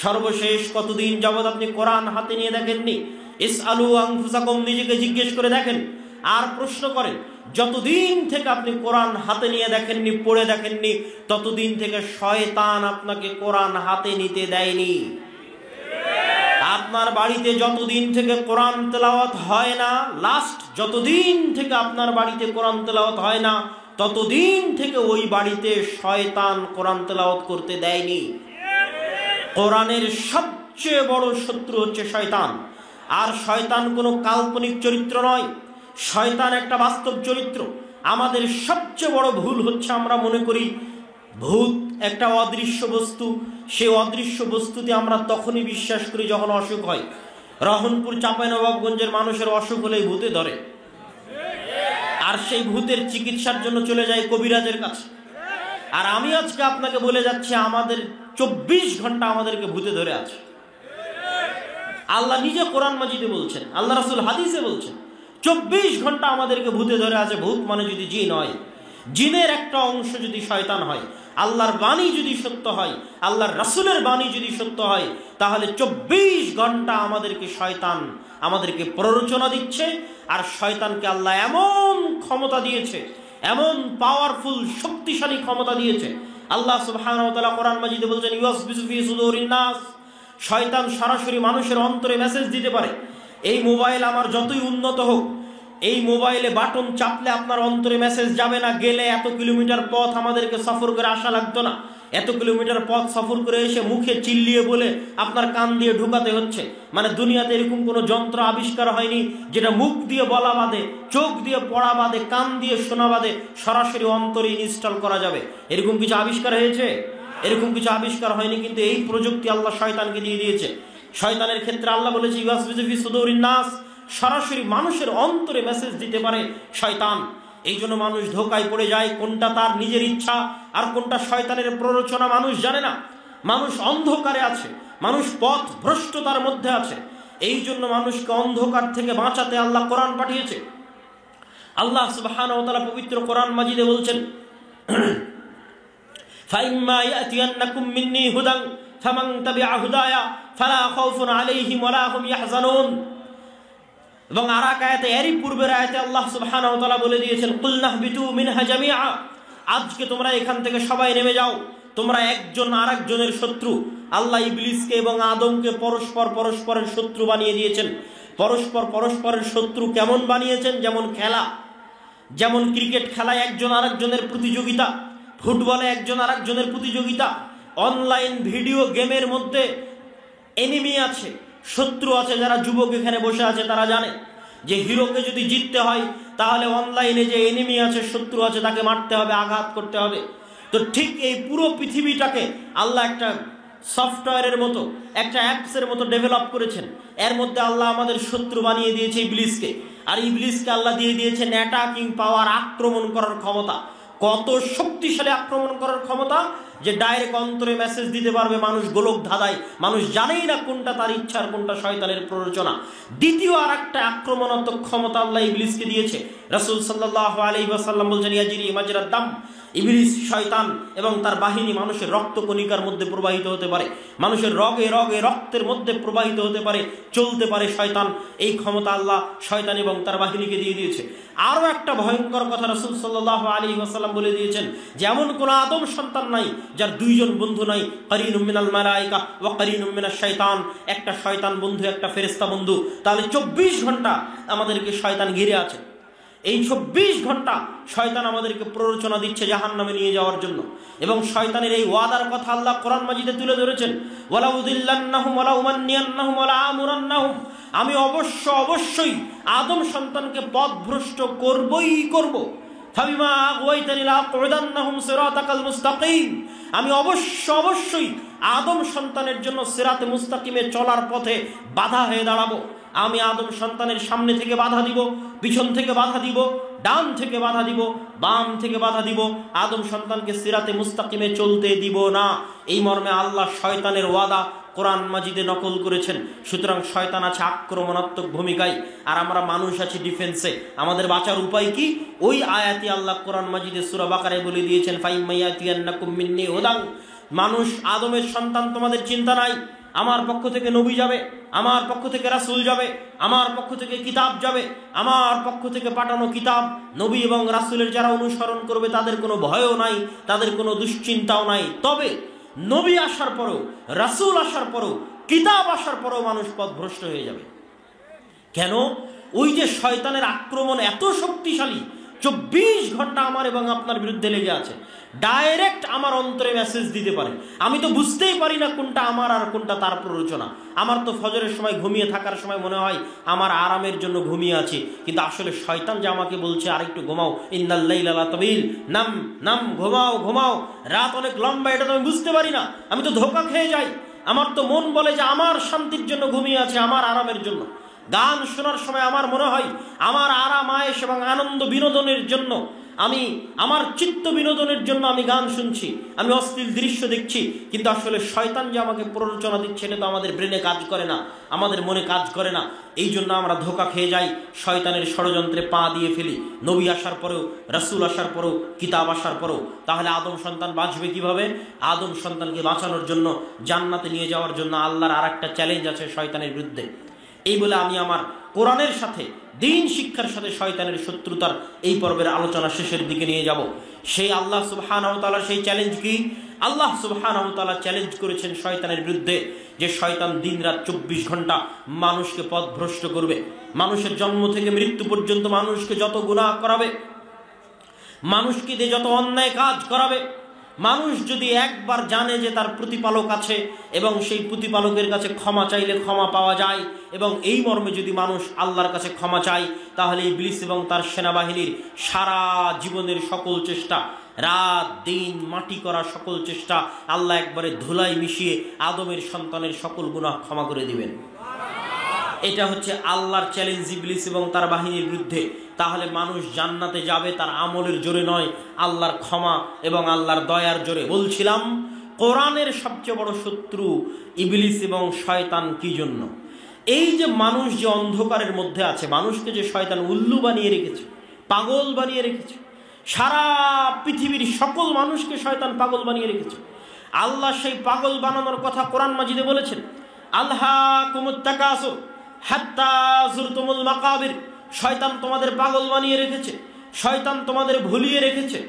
সর্বশেষ কতদিন যাবৎ আপনি কোরআন হাতে নিয়ে দেখেননি? ইসআলু আনফুসাকুম, নিজেকে জিজ্ঞেস করে দেখেন। আর প্রশ্ন করেন, যতদিন থেকে আপনি কোরআন হাতে নিয়ে দেখেননি, পড়ে দেখেননি, ততদিন থেকে শয়তান আপনাকে কোরআন হাতে নিতে দেয়নি। আপনার বাড়িতে যতদিন থেকে কোরআন তেলাওয়াত হয় না, লাস্ট যতদিন থেকে আপনার বাড়িতে কোরআন তেলাওয়াত হয় না, ততদিন থেকে ওই বাড়িতে শয়তান কোরআন তেলাওয়াত করতে দেয়নি। কোরআনের সবচেয়ে বড় শত্রু হচ্ছে শয়তান। আর শয়তান কোনো কাল্পনিক চরিত্র নয়, শয়তান একটা বাস্তব চরিত্র। আমাদের সবচেয়ে বড় ভুল হচ্ছে আমরা মনে করি ভূত একটা অদৃশ্য বস্তু, সেই অদৃশ্য বস্তুতে আমরা তখনই বিশ্বাস করি যখন অসুখ হয়। রহনপুর চাঁপাইনবাবগঞ্জের মানুষের অসুখ হলেই ভূতে ধরে, আর সেই ভূতের চিকিৎসার জন্য চলে যায় কবিরাজের কাছে। আর আমি আজকে আপনাকে বলে যাচ্ছি, আমাদের 24 ঘন্টা আমাদেরকে ভূতে ধরে আছে। আল্লাহ নিজে কোরআন মাজিদে বলছেন, আল্লাহ রাসূল হাদিসে বলছেন, 24 ঘন্টা আমাদেরকে ভূতে ধরে আছে। ভূত মানে যদি জিন হয়, জিনের একটা অংশ যদি শয়তান হয়, আল্লাহর বাণী যদি সত্য হয়, আল্লাহর রাসূলের বাণী যদি সত্য হয়, তাহলে 24 ঘন্টা আমাদেরকে শয়তান আমাদেরকে প্ররোচনা দিচ্ছে। আর শয়তানকে আল্লাহ এমন ক্ষমতা দিয়েছে, এমন পাওয়ারফুল শক্তিশালী ক্ষমতা দিয়েছে। আল্লাহ সুবহানাহু ওয়া তাআলা কোরআন মাজিদে বলছেন, ইউসবিসু ফি সুদুরিন নাস, শয়তান সরাসরি মানুষের অন্তরে মেসেজ দিতে পারে। এই মোবাইল আমার যতই উন্নত হোক, এই মোবাইলে বাটন চাপলে আপনার অন্তরে মেসেজ যাবে না। গেলে এত কিলোমিটার পথ আমাদেরকে সফর করে আসা লাগতো না, এত কিলোমিটার পথ সফর করে এসে মুখে চিল্লিয়ে বলে আপনার কান দিয়ে ঢুকাতে হচ্ছে। মানে দুনিয়াতে এরকম কোনো যন্ত্র আবিষ্কার হয়নি যেটা মুখ দিয়ে বলা বাদে, চোখ দিয়ে পড়া বাদে, কান দিয়ে শোনা বাদে সরাসরি অন্তরে ইনস্টল করা যাবে। এরকম কিছু আবিষ্কার হয়েছে? এরকম কিছু আবিষ্কার হয়নি, কিন্তু এই প্রযুক্তি আল্লাহ শয়তানকে দিয়ে দিয়েছে। শয়তানের ক্ষেত্রে আল্লাহ বলেছে, ইউসবিসু ফি সুদুরিন নাস, সরাসরি মানুষের অন্তরে মেসেজ দিতে পারে শয়তান। এই জন্য মানুষ ধোকায় পড়ে যায়, কোনটা তার নিজের ইচ্ছা আর কোনটা শয়তানের প্ররোচনা মানুষ জানে না। মানুষ অন্ধকারে আছে, মানুষ পথ ভ্রষ্টতার মধ্যে আছে। এই জন্য মানুষকে অন্ধকার থেকে বাঁচাতে আল্লাহ কোরআন পাঠিয়েছে। আল্লাহ সুবহানাহু ওয়া তাআলা পবিত্র কোরআন মাজিদে বলছেন, ফাইম্মা ইয়াতিয়ান্নাকুম মিন্নী হুদান ফামান তাবিআ হুদায়া ফালা খাউফুন আলাইহিম ওয়ালা হুম ইয়াহজানুন। এবং আর এক আয়াতে, এরই পূর্বের আয়াতে আল্লাহ সুবহানাহু ওয়া তাআলা বলে দিয়েছেন, কুল নাহবিতু মিনহা জামিআ, আজকে তোমরা এখান থেকে সবাই নেমে যাও, তোমরা একজন আরেকজনের শত্রু। আল্লাহ ইবলিসকে এবং আদমকে পরস্পরের শত্রু বানিয়ে দিয়েছেন। পরস্পরের শত্রু কেমন বানিয়েছেন? যেমন খেলা, যেমন ক্রিকেট খেলায় একজন আরেকজনের প্রতিযোগিতা, ফুটবলে একজন আরেকজনের প্রতিযোগিতা, অনলাইন ভিডিও গেমের মধ্যে এনিমি আছে, শত্রু আছে। যারা যুবক এখানে বসে আছে তারা জানে যে হিরোকে যদি জিততে হয় তাহলে অনলাইনে যে এনিমি আছে, শত্রু আছে, তাকে মারতে হবে, আঘাত করতে হবে। তো ঠিক এই পুরো পৃথিবীটাকে আল্লাহ একটা সফটওয়্যারের মতো, একটা অ্যাপসের মতো ডেভেলপ করেছেন। এর মধ্যে আল্লাহ আমাদের শত্রু বানিয়ে দিয়েছে ইবলিসকে, আর ইবলিসকে আল্লাহ দিয়ে দিয়েছেন অ্যাটাকিং পাওয়ার, আক্রমণ করার ক্ষমতা। কত শক্তিশালী আক্রমণ করার ক্ষমতা যে ডাইরেক্ট অন্তরে মেসেজ দিতে পারবে, মানুষ গোলক ধাঁধায়, মানুষ জানেই না কোনটা তার ইচ্ছার, কোনটা শয়তানের প্ররোচনা। দ্বিতীয় আর একটা আক্রমণাত্মক ক্ষমতা আল্লাহ ইবলিসকে দিয়েছে। রাসূল সাল্লাল্লাহু আলাইহি ওয়াসাল্লাম বলছেন, ইয়াজরি মাজরাদ দাম, ইবলিস শয়তান এবং তার বাহিনী মানুষের রক্ত কণিকার মধ্যে প্রবাহিত হতে পারে, মানুষের রগে রগে রক্তের মধ্যে প্রবাহিত হতে পারে, চলতে পারে শয়তান। এই ক্ষমতা আল্লাহ শয়তান এবং তার বাহিনীকে দিয়ে দিয়েছে। আরও একটা ভয়ঙ্কর কথা রাসূল সাল্লাল্লাহু আলাইহি ওয়াসাল্লাম বলে দিয়েছেন যে এমন কোন আদম সন্তান নাই যার দুইজন বন্ধু নাই, কারিনুম মিনাল মালাইকা ওয়া কারিনুম মিনাশ শাইতান। একটা শয়তান বন্ধু, একটা ফেরেশতা বন্ধু। তাহলে 24 ঘন্টা আমাদেরকে শয়তান ঘিরে আছে। এই 24 ঘন্টা শয়তান আমাদেরকে প্ররোচনা দিচ্ছে জাহান্নামে নিয়ে যাওয়ার জন্য। এবং শয়তানের এই ওয়াদার কথা আল্লাহ কোরআন মাজিদে তুলে ধরেছেন, ওয়ালা উদিল্লান্নাহুম ওয়ালা উমান্নিয়ান্নাহুম ওয়ালা আমুরান্নাহুম। আমি অবশ্যই আদম সন্তানকে পথভ্রষ্ট করবই করব। ফাবিমা আগওয়াইতানি লাআকুদান্নাহুম সিরাতাকাল মুস্তাকিম। আমি অবশ্যই আদম সন্তানের জন্য সিরাতে মুস্তাকিমে চলার পথে বাধা হয়ে দাঁড়াবো। আমি আদম সন্তানের সামনে থেকে বাধা দিব, পিছন থেকে বাধা দিব, ডান থেকে বাধা দিব, বাম থেকে বাধা দিব। আদম সন্তানকে সিরাতে মুস্তাকিমে চলতে দিব না। এই মর্মে আল্লাহ শয়তানের ওয়াদা কোরআন মাজিদে নকল করেছেন। সুতরাং শয়তান আছে আক্রমণাত্মক ভূমিকায়, আর আমরা মানুষ আছি ডিফেন্সে। আমাদের বাঁচার উপায় কি? ওই আয়াতি আল্লাহ কোরআন মাজিদে সূরা বাকারায় বলে দিয়েছেন, ফাইম্মায়াতিয়ান্নাকুম মিন্নি হুদান। মানুষ আদমের সন্তান, তোমাদের চিন্তা নাই, আমার পক্ষ থেকে নবী যাবে, আমার পক্ষ থেকে রাসূল যাবে, আমার পক্ষ থেকে কিতাব যাবে। আমার পক্ষ থেকে পাঠানো কিতাব, নবী এবং রাসূলের যারা অনুসরণ করবে তাদের কোনো ভয়ও নাই, তাদের কোনো দুশ্চিন্তাও নাই। তবে নবী আসার পরেও, রাসূল আসার পরেও, কিতাব আসার পরেও মানুষ পথভ্রষ্ট হয়ে যাবে। কেন? ওই যে শয়তানের আক্রমণ এত শক্তিশালী, 24 ঘন্টা আমার এবং আপনার বিরুদ্ধে লেগে আছে। ডাইরেক্ট আমার অন্তরে মেসেজ দিতে পারে। আমি তো বুঝতেই পারি না কোনটা আমার আর কোনটা তার প্ররোচনা। আমার তো ফজরের সময় ঘুমিয়ে থাকার সময় মনে হয় আমার আরামের জন্য ঘুমিয়ে আছি, কিন্তু আসলে শয়তান যে আমাকে বলছে আরেকটু ঘুমাও, ইন্নাল লাইলা লাতাবিল, নাম নাম, ঘুমাও ঘুমাও, রাত অনেক লম্বা, এটা তো আমি বুঝতে পারি না। আমি তো ধোঁকা খেয়ে যাই। আমার তো মন বলে যে আমার শান্তির জন্য ঘুমিয়ে আছে, আমার আরামের জন্য। গান শোনার সময় আমার মনে হয় আমার আরাম আয়েশ এবং আনন্দ বিনোদনের জন্য, আমি আমার চিত্ত বিনোদনের জন্য আমি গান শুনছি, আমি অশ্লীল দৃশ্য দেখছি। কিন্তু আসলে শয়তান যে আমাকে প্ররোচনা দিচ্ছে এটা তো আমাদের ব্রেনে কাজ করে না, আমাদের মনে কাজ করে না। এই জন্য আমরা ধোঁকা খেয়ে যাই, শয়তানের ষড়যন্ত্রে পা দিয়ে ফেলি। নবী আসার পরেও, রাসূল আসার পরেও, কিতাব আসার পরেও। তাহলে আদম সন্তান বাঁচবে কিভাবে? আদম সন্তানকে বাঁচানোর জন্য, জান্নাতে নিয়ে যাওয়ার জন্য আল্লাহর আর একটা চ্যালেঞ্জ আছে শয়তানের বিরুদ্ধে। এই বলে আমি আমার কোরআনের সাথে, দ্বীন শিক্ষার সাথে শয়তানের শত্রুতার এই পর্বের আলোচনা শেষের দিকে নিয়ে যাব। সেই আল্লাহ সুবহানাহু ওয়া তাআলার সেই চ্যালেঞ্জ কি? আল্লাহ সুবহানাহু ওয়া তাআলা চ্যালেঞ্জ করেছেন শয়তানের বিরুদ্ধে যে শয়তান দিনরাত 24 ঘন্টা মানুষকে পথভ্রষ্ট করবে। মানুষের জন্ম থেকে মৃত্যু পর্যন্ত মানুষকে যত গুনাহ করাবে, মানুষকে দিয়ে যত অন্যায় কাজ করাবে। মানুষ যদি একবার জানে যে তার প্রতিপালক আছে এবং সেই প্রতিপালকের কাছে ক্ষমা চাইলে ক্ষমা পাওয়া যায়, এবং এই মর্মে যদি মানুষ আল্লাহর কাছে ক্ষমা চায়, তাহলে ইবলিস এবং তার সেনাবাহিনীর সারা জীবনের সকল চেষ্টা, রাত দিন মাটি করা সকল চেষ্টা আল্লাহ একবারে ধুলায় মিশিয়ে আদমের সন্তানের সকল গুনাহ ক্ষমা করে দিবেন। এটা হচ্ছে আল্লাহর চ্যালেঞ্জ ইবলিস এবং তার বাহিনীর বিরুদ্ধে। তাহলে মানুষ জান্নাতে যাবে তার আমলের জোরে নয়, আল্লাহর ক্ষমা এবং আল্লাহর দয়ার জোরে। বলছিলাম কোরআনের সবচেয়ে বড় শত্রু ইবলিস এবং শয়তান কি জন্য? এই যে মানুষ যে অন্ধকারের মধ্যে আছে, মানুষকে যে শয়তান উল্লু বানিয়ে রেখেছে, পাগল বানিয়ে রেখেছে, সারা পৃথিবীর সকল মানুষকে শয়তান পাগল বানিয়ে রেখেছে। আল্লাহ সেই পাগল বানানোর কথা কোরআন মাজিদে বলেছেন, আলহাকুমুত তাকাসুর হাত্তা যুরতুমুল মাকাবির। শয়তান তোমাদের পাগল বানিয়ে রেখেছে, শয়তান তোমাদের ভুলিয়ে রেখেছে।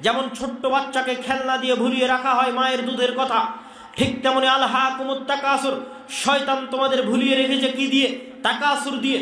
যেমন ছোট্ট বাচ্চাকে খেলনা দিয়ে ভুলিয়ে রাখা হয় মায়ের দুধের কথা, ঠিক তেমনি আলহাকুমুত তাকাসুর, শয়তান তোমাদের ভুলিয়ে রেখেছে কি দিয়ে? তাকাসুর দিয়ে।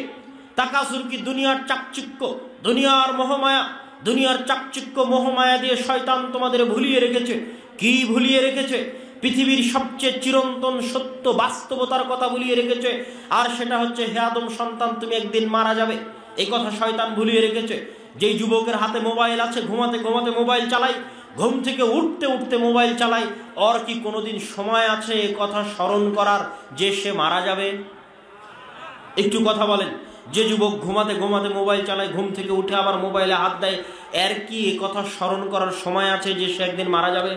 তাকাসুর কি? দুনিয়ার চাকচিক্য, দুনিয়ার মোহমায়া, দুনিয়ার চাকচিক্য মোহমায়া দিয়ে শয়তান তোমাদের ভুলিয়ে রেখেছে। কি ভুলিয়ে রেখেছে? পৃথিবীর সবচেয়ে চিরন্তন সত্য বাস্তবতার কথা ভুলিয়ে রেখেছে। আর সেটা হচ্ছে, হে আদম সন্তান, তুমি একদিন মারা যাবে। এই কথা শয়তান ভুলিয়ে রেখেছে। যেই যুবকের হাতে মোবাইল আছে, ঘুমাতে ঘুমাতে মোবাইল চালাই, ঘুম থেকে উঠতে উঠতে মোবাইল চালাই, ওর কি কোনোদিন সময় আছে এ কথা স্মরণ করার যে সে মারা যাবে? একটু কথা বলেন। যে যুবক ঘুমাতে ঘুমাতে মোবাইল চালায়, ঘুম থেকে উঠে আবার মোবাইলে হাত দেয়, এর কি এ কথা স্মরণ করার সময় আছে যে সে একদিন মারা যাবে?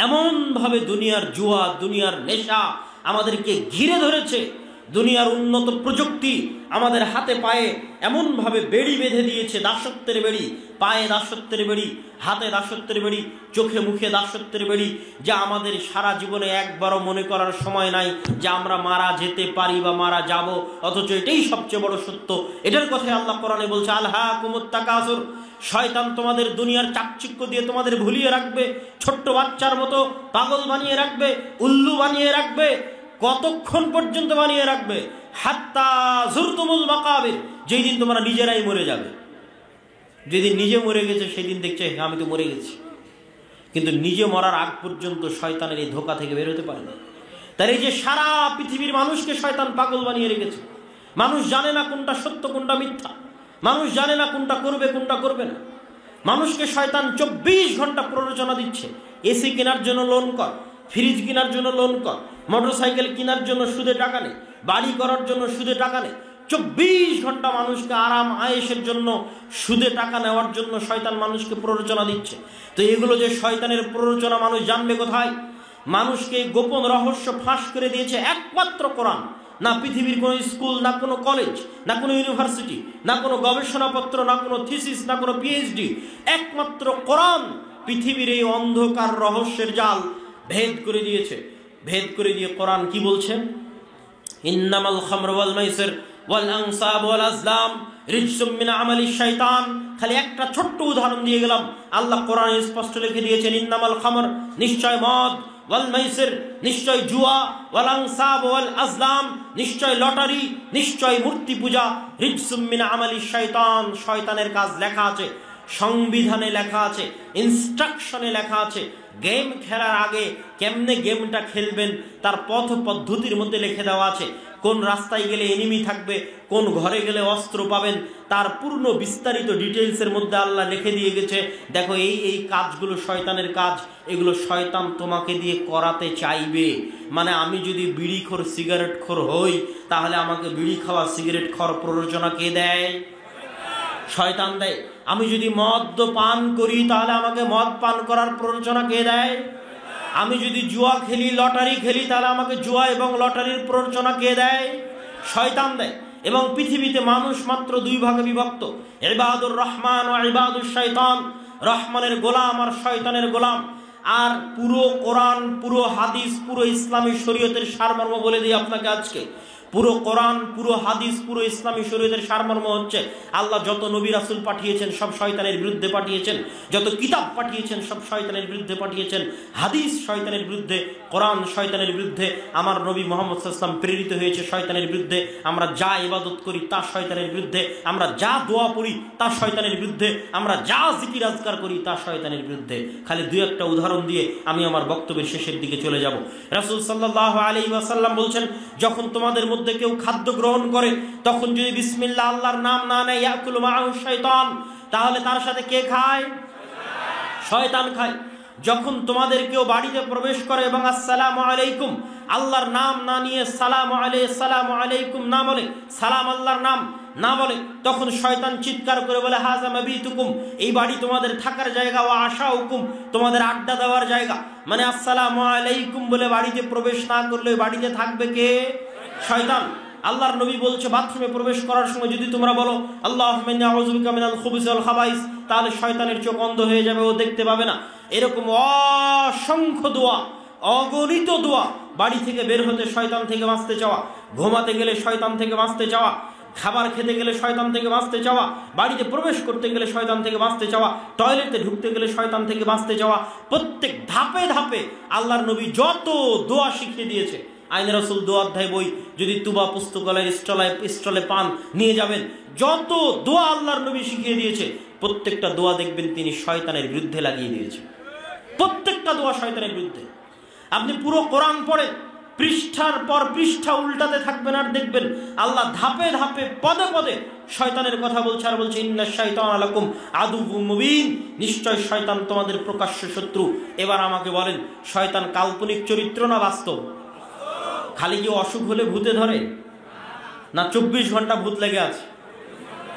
এমন ভাবে দুনিয়ার জুয়া, দুনিয়ার নেশা আমাদেরকে ঘিরে ধরেছে। দুনিয়ার উন্নত প্রযুক্তি আমাদের হাতে পায়ে এমনভাবে বেড়ি বেঁধে দিয়েছে, দাসত্বের বেড়ি, পায়ে দাসত্বের বেড়ি, হাতে দাসত্বের বেড়ি, চোখে মুখে দাসত্বের বেড়ি, যা আমাদের সারা জীবনে একবারও মনে করার সময় নাই যে আমরা মারা যেতে পারি বা মারা যাব। অথচ এটাই সবচেয়ে বড় সত্য। এটার কথাই আল্লাহ কোরআনে বলছে, আলহাকুমুত তাকাসুর, শয়তান তোমাদের দুনিয়ার চাকচিক্য দিয়ে তোমাদের ভুলিয়ে রাখবে, ছোট্ট বাচ্চার মতো পাগল বানিয়ে রাখবে, উল্লু বানিয়ে রাখবে। কতক্ষণ পর্যন্ত বানিয়ে রাখবে? হাত্তা যুরতুমুল মাকাবির, যেই দিন তোমরা নিজেরাই মরে যাবে। যেদিন নিজে মরে গেছে সেই দিন দেখছে আমি তো মরে গেছি, কিন্তু নিজে মরার আগ পর্যন্ত শয়তানের এই ধোঁকা থেকে বের হতে পারে না। তার এই যে সারা পৃথিবীর মানুষকে শয়তান পাগল বানিয়ে রেখেছে। মানুষ জানে না কোনটা সত্য কোনটা মিথ্যা, মানুষ জানে না কোনটা করবে কোনটা করবে না। মানুষকে শয়তান 24 ঘন্টা প্ররোচনা দিচ্ছে, এসি কেনার জন্য লোন কর, ফ্রিজ কেনার জন্য লোন কর, মোটরসাইকেল কেনার জন্য সুদে টাকা নেই, বাড়ি করার জন্য সুদে টাকা নেই। 24 ঘন্টা মানুষকে আরাম আয়েশের জন্য, সুদে টাকা নেওয়ার জন্য শয়তান মানুষকে প্ররোচনা দিচ্ছে। তো এগুলো যে শয়তানের প্ররোচনা, মানুষ জানবে কোথায়? মানুষকে গোপন রহস্য ফাঁস করে দিয়েছে একমাত্র কোরআন। না পৃথিবীর কোনো স্কুল, না কোনো কলেজ, না কোনো ইউনিভার্সিটি, না কোনো গবেষণাপত্র, না কোনো থিসিস, না কোনো পিএইচডি, একমাত্র কোরআন পৃথিবীর এই অন্ধকার রহস্যের জাল ভেদ করে দিয়েছে। ভেদ করে দিয়ে কোরআন কি বলছেন? ইন্নামাল খামরু ওয়াল মাইসির ওয়াল আনসাব ওয়াল আজলাম রিজসুম মিন আমালিশ শাইতান। খালি একটা ছোট্ট উদাহরণ দিয়ে গেলাম। আল্লাহ কোরআনে স্পষ্ট লিখে দিয়েছেন, ইন্নামাল খামর, নিশ্চয় মদ, ওয়াল মাইসির, নিশ্চয় জুয়া, ওয়াল আনসাব ওয়াল আজলাম, নিশ্চয় লটারি, নিশ্চয় মূর্তি পূজা, রিজসুম মিন আমালিশ শাইতান, শয়তানের কাজ লেখা আছে, সংবিধানে লেখা আছে, ইনস্ট্রাকশনে লেখা আছে। গেম খেলার আগে কেমনে গেমটা খেলবেন তার পথ পদ্ধতির মধ্যে লিখে দেওয়া আছে। কোন রাস্তায় গেলে এনিমি থাকবে, কোন ঘরে গেলে অস্ত্র পাবেন, তার পূর্ণ বিস্তারিত ডিটেইলসের মধ্যে আল্লাহ লিখে দিয়ে গেছে। দেখো এই এই কাজগুলো শয়তানের কাজ, এগুলো শয়তান তোমাকে দিয়ে করাতে চাইবে। মানে আমি যদি বিড়িখোর, সিগারেটখোর হই, তাহলে আমাকে বিড়ি খাওয়া, সিগারেট খাওয়ার প্ররোচনা কে দেয়? শয়তান দেয়। আমি যদি মদ পান করি, তাহলে আমাকে মদ পান করার প্ররোচনা কে দেয়? আমি যদি জুয়া খেলি, লটারি খেলি, তাহলে আমাকে জুয়া এবং লটারির প্ররোচনা কে দেয়? শয়তান দেয়। এবং পৃথিবীতে মানুষ মাত্র 2 ভাগে বিভক্ত, ইবাদুর রহমান ও ইবাদুর শয়তান। রহমানের গোলাম আর শয়তানের গোলাম। আর পুরো কোরআন, পুরো হাদিস, পুরো ইসলামী শরীয়তের সারমর্ম বলে দিই আপনাকে আজকে। পুরো কোরআন, পুরো হাদিস, পুরো ইসলামী শরীয়তের সারমর্ম হচ্ছে, আল্লাহ যত নবী রাসূল পাঠিয়েছেন সব শয়তানের বিরুদ্ধে পাঠিয়েছেন, যত কিতাব পাঠিয়েছেন সব শয়তানের বিরুদ্ধে পাঠিয়েছেন। হাদিস শয়তানের বিরুদ্ধে, কোরআন শয়তানের বিরুদ্ধে, আমার নবী মুহাম্মদ সাল্লাল্লাহু আলাইহি ওয়াসাল্লাম প্রেরিত হয়েছে শয়তানের বিরুদ্ধে। আমরা যা ইবাদত করি তা শয়তানের বিরুদ্ধে, আমরা যা দোয়া পড়ি তা শয়তানের বিরুদ্ধে, আমরা যা জিকির আজকার করি তা শয়তানের বিরুদ্ধে। খালি 2-1টা উদাহরণ দিয়ে আমি আমার বক্তব্যের শেষের দিকে চলে যাব। রাসূল সাল্লাল্লাহু আলাইহি ওয়াসাল্লাম বলছেন, যখন তোমাদের মধ্যে কেউ খাদ্য গ্রহণ করে, তখন যদি বিসমিল্লাহ, আল্লাহর নাম না নেয়, ইয়াকুলু মাআহু শাইতান, তাহলে তার সাথে কে খায়? শয়তান খায়। যখন তোমাদের কেউ বাড়িতে প্রবেশ করে এবং আসসালামু আলাইকুম, আল্লাহর নাম না নিয়ে সালামু আলাইকুম না বলে, সালাম আল্লাহর নাম না বলে, তখন শয়তান চিৎকার করে বলে, হাযা মাবিতুকুম, এই বাড়ি তোমাদের থাকার জায়গা, ওয়া আশাউকুম, তোমাদের আড্ডা দেওয়ার জায়গা। মানে আসসালামু আলাইকুম বলে বাড়িতে প্রবেশ না করলে বাড়িতে থাকবে কে? শয়তান। আল্লাহর নবী বলছে, বাথরুমে প্রবেশ করার সময় যদি তোমরা বলো আল্লাহুম্মা ইন্নী আউযু বিকা মিনাল খুবুসি ওয়াল খাবাইস, তাহলে শয়তানের চোখ অন্ধ হয়ে যাবে, ও দেখতে পাবে না। এরকম অসংখ্য দোয়া, অগণিত দোয়া, বাড়ি থেকে বের হতে শয়তান থেকে বাঁচতে চাওয়া, ঘুমাতে গেলে শয়তান থেকে বাঁচতে চাওয়া, খাবার খেতে গেলে শয়তান থেকে বাঁচতে চাওয়া, বাড়িতে প্রবেশ করতে গেলে শয়তান থেকে বাঁচতে চাওয়া, টয়লেটে ঢুকতে গেলে শয়তান থেকে বাঁচতে চাওয়া। প্রত্যেক ধাপে ধাপে আল্লাহর নবী যত দোয়া শিখিয়ে দিয়েছে, আইন রাসূল দোয়া অধ্যায় বই যদি তুবা পুস্তকালয়ের স্টলে পান নিয়ে যাবেন, যত দোয়া আল্লাহর নবী শিখিয়ে দিয়েছে প্রত্যেকটা দোয়া দেখবেন তিনি শয়তানের বিরুদ্ধে লাগিয়ে দিয়েছেন। প্রত্যেকটা দোয়া শয়তানের বিরুদ্ধে। আপনি পুরো কোরআন পড়ে পৃষ্ঠার পর পৃষ্ঠা উল্টাতে থাকবেন আর দেখবেন আল্লাহ ধাপে ধাপে পদে পদে শয়তানের কথা বলছে আর বলছে ইন্না শাইতানা লাকুম আদুউম মুবিন, নিশ্চয় শয়তান তোমাদের প্রকাশ্য শত্রু। এবার আমাকে বলেন, শয়তান কাল্পনিক চরিত্র না বাস্তব? খালি কি অসুখ হলে ভূতে ধরে না 24 ঘন্টা ভূত লেগে আছে?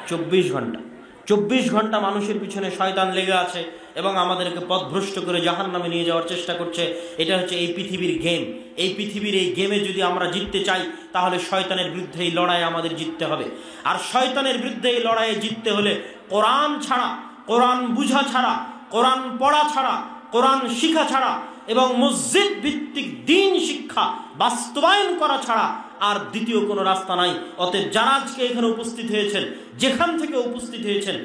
24 ঘন্টা মানুষের পিছনে শয়তান লেগে আছে এবং আমাদেরকে পথভ্রষ্ট করে জাহান্নামে নিয়ে যাওয়ার চেষ্টা করছে। এটা হচ্ছে এই পৃথিবীর গেম। এই পৃথিবীর এই গেমে যদি আমরা জিততে চাই তাহলে শয়তানের বিরুদ্ধে এই লড়াই আমাদের জিততে হবে। আর শয়তানের বিরুদ্ধে এই লড়াইয়ে জিততে হলে কোরআন ছাড়া, কোরআন বুঝা ছাড়া, কোরআন পড়া ছাড়া, কোরআন শিখা ছাড়া এবং মসজিদ ভিত্তিক দ্বীন শিক্ষা বাস্তবায়ন করা ছাড়া আর দ্বিতীয় কোনো রাস্তা নাই। অতএব যারা আজকে এখানে উপস্থিত হয়েছেন, যেখান থেকে উপস্থিত হয়েছেন,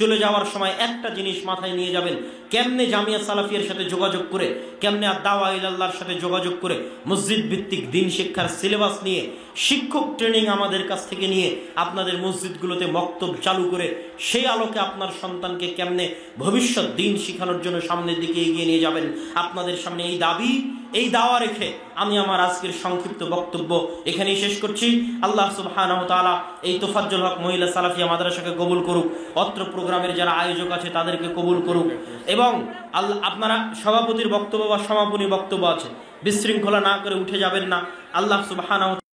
চলে যাওয়ার সময় একটা জিনিস মাথায় নিয়ে যাবেন, কেমনে জামিয়া সালাফিয়ার সাথে যোগাযোগ করে, কেমনে দাওয়া ইলাল্লাহর সাথে যোগাযোগ করে মসজিদ ভিত্তিক দ্বীন শিক্ষার সিলেবাস নিয়ে, শিক্ষক ট্রেনিং আমাদের কাছ থেকে নিয়ে আপনাদের মসজিদগুলোতে মক্তব চালু করে সেই আলোকে আপনার সন্তানকে কেমনে ভবিষ্যৎ দ্বীন শেখানোর জন্য সামনের দিকে এগিয়ে নিয়ে যাবেন। আপনাদের সামনে এই দাবি, এই দাওয়া রেখে আমি আমার আজকের সংক্ষিপ্ত বক্তব্য এখানেই শেষ করছি। আল্লাহ সুবহানাহু ওয়া তাআলা এই তোফাজ্জল হক মহিলা সালাফিয়া মাদ্রাসাকে কবুল করুক, অত্র প্রোগ্রামের যারা আয়োজক আছে তাদেরকে কবুল করুক এবং আল্লাহ আপনারা সভাপতির বক্তব্য বা সমাপনী বক্তব্য আছে, বিশৃঙ্খলা না করে উঠে যাবেন না। আল্লাহ সুবহানাহু